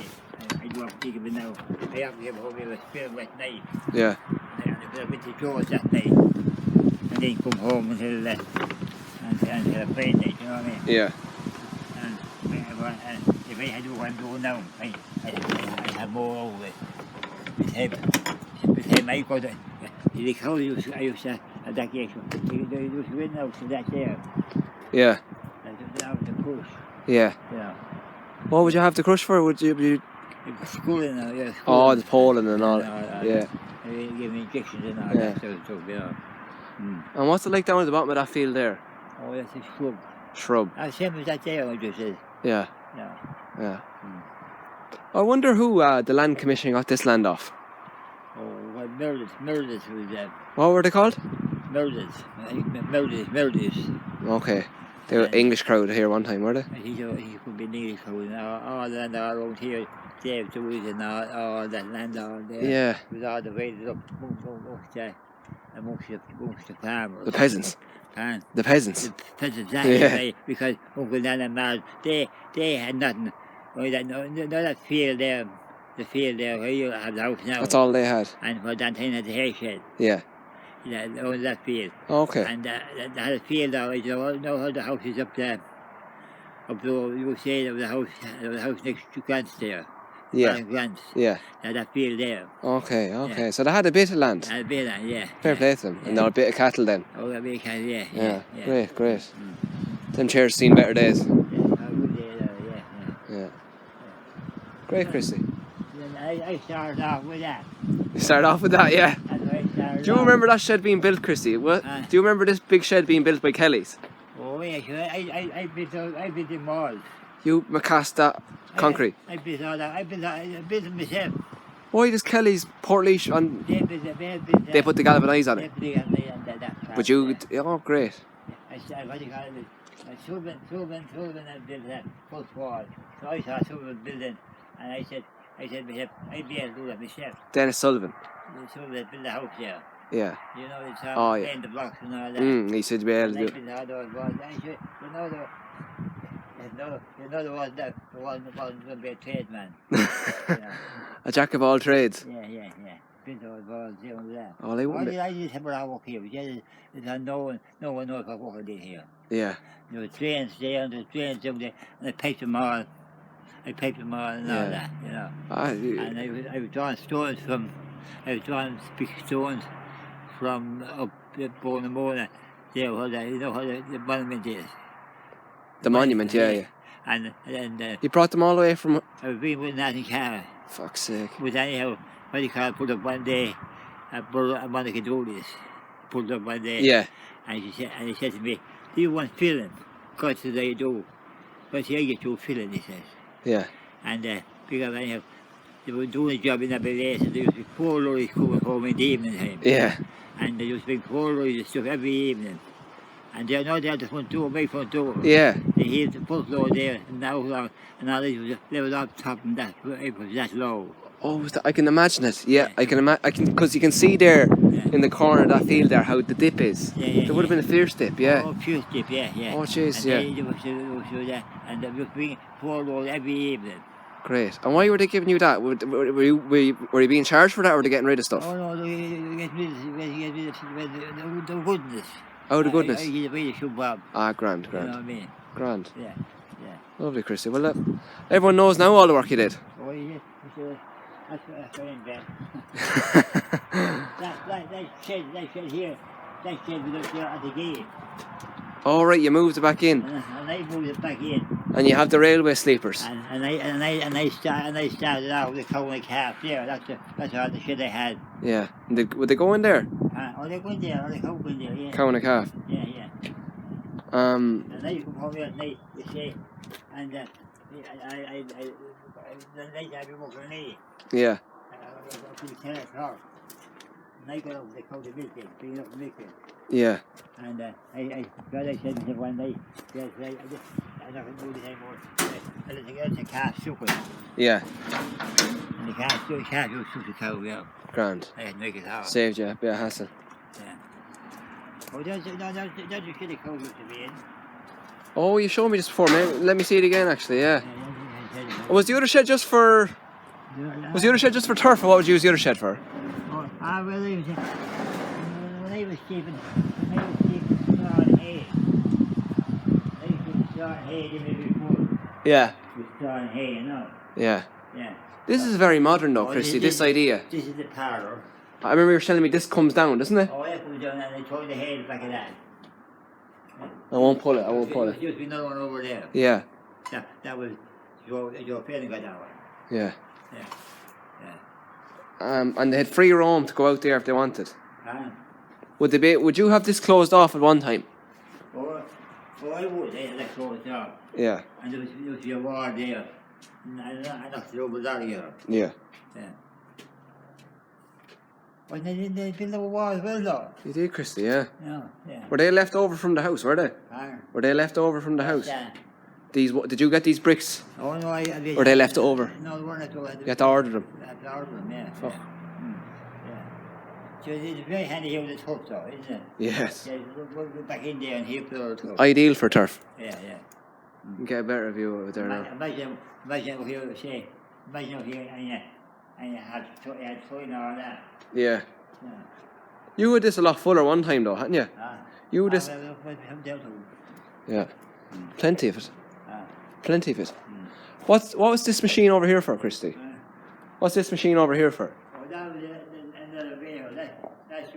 I do have to think of it now. I have to give home a spare wet night. Yeah. And I went to George that night. And then come home until the play night, you know what I mean? Yeah. And if I had to go and do now, I have more over it. With him, I got it. The cow I used to at that case. They used to win out to that there. Yeah. And took it out the crush. Yeah. You know. What would you have to crush for? Would you? It was schooling now, yeah. Oh, the pollen and all. Yeah. They give me injections and all Yeah. that sort of stuff, you know. And what's it like down at the bottom of that field there? Oh, that's a shrub. Shrub. Same as that there, I just said. Yeah. Yeah. Yeah. I wonder who the land commission got this land off. Oh, well, Meredith was that. What were they called? Meredith. Okay. They were English crowd here one time, were they? He could be English crowd. All the land all around here, Dave the Woods and all that land all there. Yeah. It was all divided up amongst the farmers. The peasants. And The peasants. the peasants, Yeah. because Uncle Dan and Mal, they had nothing. Only that field there, the field there where you have the house now. That's all they had. And for Dantine had the hay shed. Yeah. Only that field. Okay. And they had a field now, you know how the house is up there. Up there, you say there was a house next to Grant's there. Yeah. Grant's. Yeah. They had that field there. Okay. Yeah. So they had a bit of land. Had a bit of that, yeah. Fair play to them. And now a bit of cattle then. Oh, a bit of cattle, yeah. Yeah. Great. Them chairs seen better days. Yeah, good day, Yeah. Great, Christy. Then I started off with that. You start off with that, yeah. That's where I started Do you off. remember that shed being built, Christy? What? Do you remember this big shed being built by Kelly's? Oh, yeah, sure. I built the malls. You cast that concrete. I built all that. I built them myself. Why does Kelly's Portlaoise on? They They put the galvanise on it. But you, oh great. I said, what do you call it? Sullivan had built that first wall. So I saw Sullivan building, and I said, myself, I'd be able to do that myself. Dennis Sullivan. Sullivan built the house there. Yeah. You know, it's yeah. the blocks and all that. He said you'd be able to do it. I built all those walls. I said, there wasn't going to be a tradesman. A jack of all trades. Yeah. Built all the walls down there. Oh, they wouldn't. I just have a work here. No one knows what I did here. Yeah. There were trains there, and there were trains down there, and I piped them all. And all that, you know. And I was drawing stones big stones from up Bonamona there, you know what the monument is. The monument, yeah. And You brought them all the way from... I've been with Nathan Carr. Fuck's sake. But anyhow, what do you call it, pulled up one day, Monica do this. Pulled up one day. Yeah. And he said to me, do you want filling? God said, I do. But I get you filling, he says. Yeah. And because anyhow, they were doing a job in a place, and there used to be 4 lorries coming home in the evening time. Yeah. And there used to be 4 lorries of stuff every evening. And they're not at the front door, my front door. Yeah. They hit the first floor there, and now they was up top, and it was that low. Oh, I can imagine it. Yeah, I can imagine, because you can see there in the corner of that field there how the dip is. There would have been a fierce dip, yeah. Oh, fierce dip, yeah. Oh, jeez, yeah. And they were bringing 4 loads every evening. Great. And why were they giving you that? Were you being charged for that, or were they getting rid of stuff? Oh no, they get rid of the goodness. Oh, the goodness. I get rid of Bob. Ah, grand. You know what I mean? Grand. Yeah. Lovely, Christy. Well, everyone knows now all the work you did. Oh, yeah. That's what I'm that shed here, that shed was up there at the gate. All right, you moved it back in. And I moved it back in. And you have the railway sleepers. And I started out with a cow and a calf there. That's all the shit I had. Yeah. And would they go in there? Oh, they go in there. Oh, they go in there. Yeah. Cow and a calf. Yeah. And then you come home here at night, you say, and the night I be working me. Yeah. Up to 10 o'clock. And I got over the cow to milk it, bringing up the milk it. Yeah. And I said to him one night, yes, I'm not going to do this anymore. I let the calf suck it. Yeah. And the calf will suck the cow, yeah. Grand. I had to make it hard. Saved you a bit of hassle. Yeah. Oh, that's the shit the cow used to be in. Oh, you showed me this before, man. Let me see it again, actually, yeah. Was the other shed just for... Was the other shed just for turf, or what would you use the other shed for? Oh, well, when I was keeping straw and hay. I used to keep straw and hay the day before. Yeah. With straw and hay, you know. Yeah. Yeah. This is very modern though, Christy, this idea. This is the parlour. I remember you were telling me this comes down, doesn't it? Oh, it comes down and they throw the hay back of that. I won't pull it, There's just another one over there. Yeah. That was your parent got that one. Yeah. Yeah. And they had free roam to go out there if they wanted. Huh? Would you have this closed off at one time? Oh, I would. They had that closed off. Yeah. And there was your wall there. And I knocked it over that here. Yeah. Yeah. But they built a wall as well, though. You did, Christy, yeah. Yeah. Were they left over from the house, were they? Were they left over from the house? Yeah. Did you get these bricks? Oh, no, Or they left over? No, they weren't left over. You had to order them? I had to order them, yeah. Fuck. So it's very handy here with the turf, though, isn't it? Yes. Yeah, we'll go back in there and heap the turf. Ideal for turf. Yeah. You can get a better view over there now. Imagine up here, say, imagine up here and you had soil and all that. Yeah. You had this a lot fuller one time though, hadn't you? You had this... Yeah. Plenty of it. Plenty of it. What was this machine over here for, Christy? What's this machine over here for? Oh, that was another bale. That's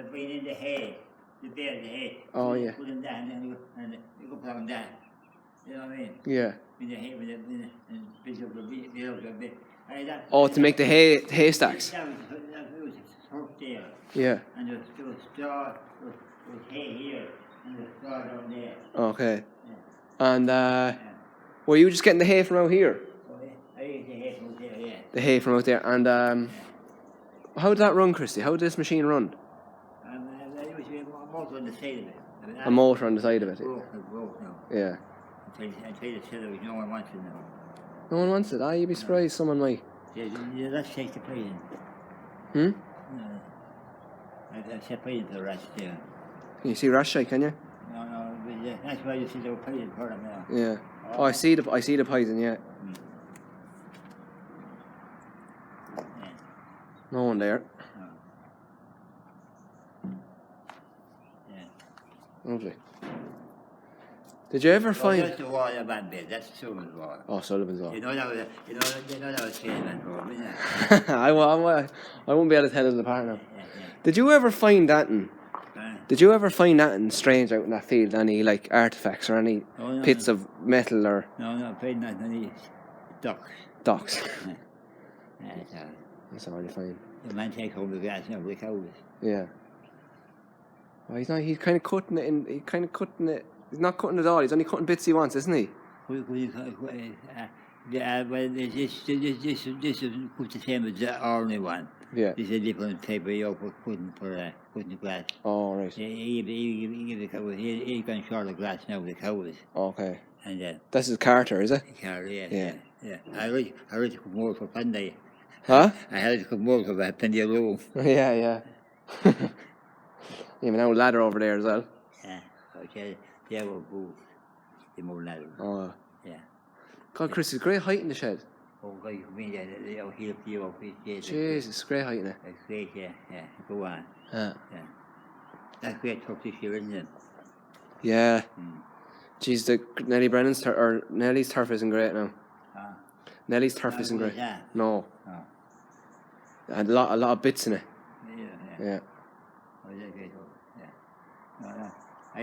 bringing in the hay. The bale, the hay. Oh, yeah. Put them down and you go put them down. You know what I mean? Yeah. With the hay, with the bit of the bit. Oh, to make the hay stacks? That was a turf there. Yeah. And there was straw, there was hay here, and there was straw down there. Okay. Yeah. And were you just getting the hay from out here? Oh, I ate the hay from out there, yeah. The hay from out there. And how did that run, Christy? How did this machine run? There was a motor on the side of it. A motor on the side of it? Broke now. Yeah. Until the seller, no one wants it now. No one wants it? You'd be surprised someone might. Yeah, let's take the prison. No. I'll take prison for the rest, yeah. Can you see Rashai, can you? No, but that's why you see the prison for them now. Yeah. Oh, I see the poison, yeah. No one there. Yeah. Lovely. Did you ever find... That's the wall of that bit. That's Sullivan's wall. Oh, Sullivan's wall. You know that was Sullivan's wall, isn't it? I won't be able to tell it apart now. Yeah. Did you ever find that in Did you ever find anything strange out in that field? Any like artifacts or any bits of metal or? No, paid not any ducks. Docks. Yeah, That's all you find. the man takes home the grass now, the cows. Yeah. Well, he's not. He's kind of cutting it in. He's kind of cutting it. He's not cutting it all. He's only cutting bits he wants, isn't he? Well, this is the same as the ordinary one. Yeah. This is a different paper you putting the grass. Oh right. He give the cows. He's going short of grass now with the cows. Okay. And This is Carter, is it? yeah. I read to come over for Sunday. Huh? I had to come over for plenty of room. Yeah. You have an old ladder over there as well. Yeah. Okay. Yeah, we'll move. The more ladder. Oh. Yeah. God, Chris, it's great height in the shed. Oh, God, you mean that he'll see you up his Jesus, great height in it. That's great, yeah. Go on. Yeah. That's great truck this year, isn't it? Yeah. Jeez, the Nelly's turf isn't great now. Nelly's turf isn't great. No. Oh. And a lot of bits in it. Yeah. Oh, that's great. Yeah. No. I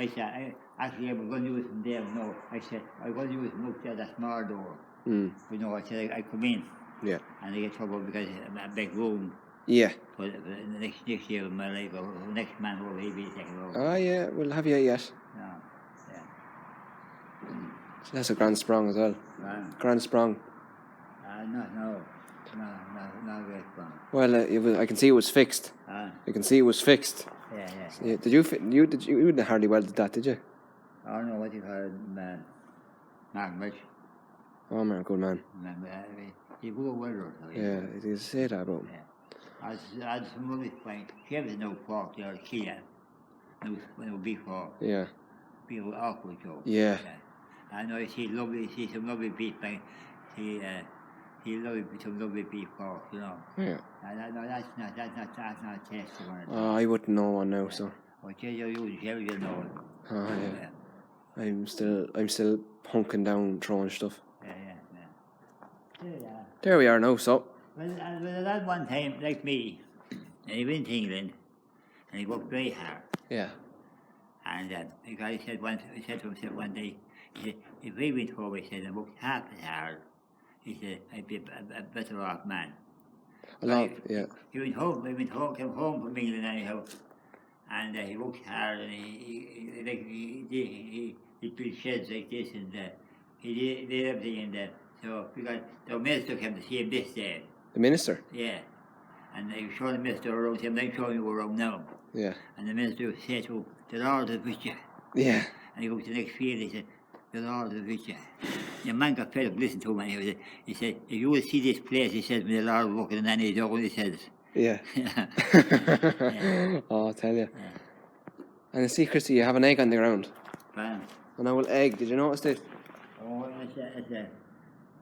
said, actually, I was going to use them there. No, I said, I was going to use them up there, that small door. But no, I said, I come in. Yeah. And I get trouble because a big room. Yeah. For the next year of my life, or next man will be taking over. Oh, yeah, we'll have you yet. No, yeah. So that's a grand sprung as well. Grand sprung. No, great sprung. Well, I can see it was fixed. I can see it was fixed. Yeah. Did you didn't hardly welded that, did you? I don't know what you call it, Mark Rich. Oh man, good man. He's a good welder. Yeah, you say that about him. Yeah. I had some rubbish playing. She had no fork there, Kia. When it was before. Yeah. Be awkward, Joe. Yeah. I know she's some lovely beef playing. He lovely some lovely beef pork, you know. Yeah. No, that's not tasty one. Oh, I wouldn't know one now, so. Oh, you know it. Oh yeah. I'm still punking down, throwing stuff. Yeah. There we are now, so. Well, that one time, like me, and he went to England, and he worked very hard. Yeah. And the guy said to himself one day, he said, if we went home, he said, and worked half as hard, he said, I'd be a better off man. Yeah. He went home, came home from England anyhow, and he worked hard, and he built sheds like this, and he did everything in there. So because the minister came to see him this day. The minister? Yeah. And they showed the minister around him, they showing you around now. Yeah. And the minister said to him, the Lord is with you. Yeah. And he goes to the next field, he said, the Lord is with you. The man got fed up, listened to him, and he said, if you will see this place, he says, when the Lord walking in any door, he says. Yeah. Yeah. Oh, I'll tell you. Yeah. And see, Christy, you have an egg on the ground. Bam. An old egg, did you notice it? Oh,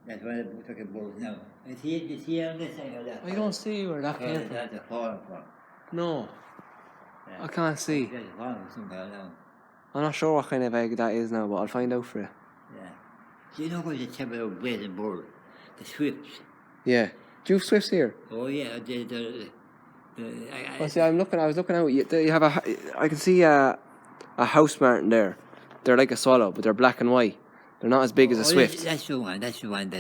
that's why they took a boat now. You see on this side of that? I don't see where that came from. That's a fallen from. No. Yeah. I can't see. That's a fallen from somewhere now. I'm not sure what kind of egg that is now, but I'll find out for you. Yeah. Do you know what the typical blazing bird? The swifts. Yeah. Do you have swifts here? Oh yeah, Well, see, I was looking out. You have I can see a house martin there. They're like a swallow, but they're black and white. They're not as big as a swift. That's the one.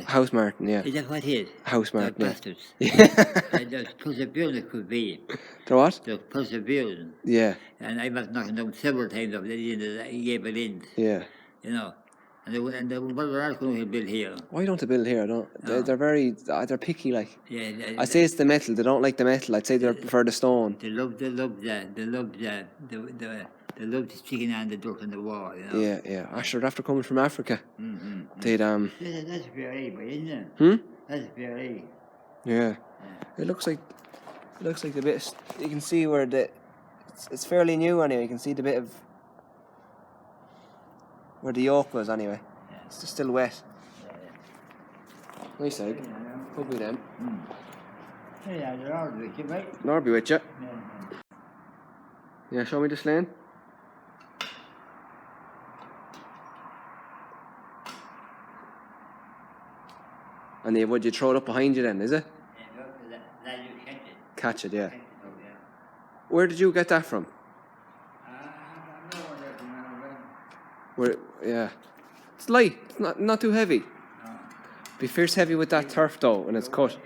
House martin, yeah. Is that what it is? House martin, They're yeah. bastards. Yeah. There's perseverance could be. They're what? There's perseverance. Yeah. And I must knock them down several times up at the end of the gave it in. Yeah. You know. And they were not going to build here. Why don't they build here? I don't. No. They're very. They're picky, like. Yeah. I say it's the metal. They don't like the metal. I'd say they prefer the stone. They love the sticking on the dirt on the wall, you know. Yeah. Asher, after coming from Africa, they'd That's very isn't it? That's very. Yeah. It looks like the bit. You can see where it's fairly new anyway. You can see the bit of where the yolk was anyway. Yeah. It's just still wet. Yeah. Nice egg. Could be them. Yeah, they're all with you, right? Nor be with you. Yeah. Yeah, show me the sling. And would you throw it up behind you then, is it? That you catch it. Catch it, yeah. Where did you get that from? I'm not wondering, Where? Yeah. It's light. It's not too heavy. no. Be fierce heavy with that turf though when it's cut.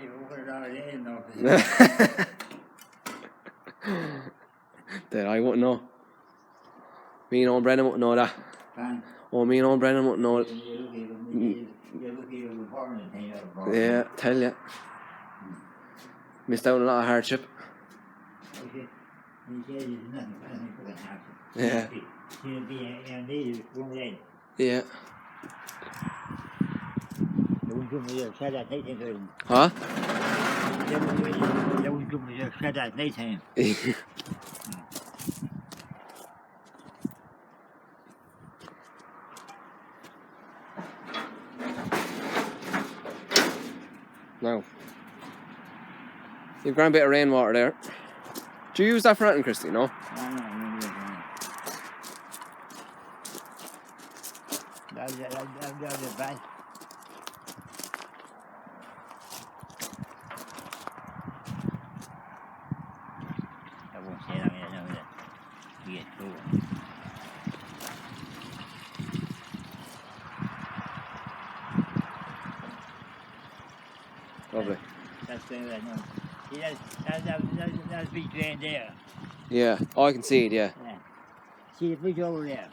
Then I wouldn't know. Me and old Brennan wouldn't know that. Oh, me and old Brennan wouldn't know it. Yeah, tell ya. Missed out on a lot of hardship. Yeah. Yeah. Huh? No. You've got a bit of rainwater there. Do you use that for anything, Christy? No? Lovely. That's the I know. See, that's big drain there. Yeah. Oh, I can see it, yeah. Yeah. See the bridge over there?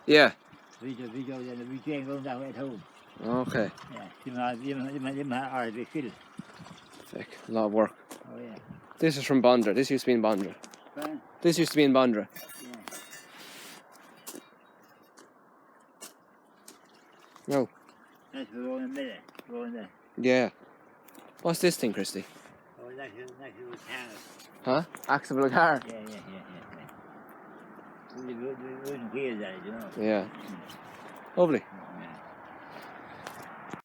Yeah. Bridge over there, the big drain goes down at home. Okay. Yeah. You might are big fiddle. Thick. A lot of work. Oh, yeah. This is from Bondra. This used to be in Bondra. Fine. This used to be in Bondra. Yeah. No. That's the road in the middle. Road in there. Yeah. What's this thing, Christy? Oh, that's the car. Huh? Axle of a car? Yeah. We wouldn't hear that, you know. Yeah. Lovely.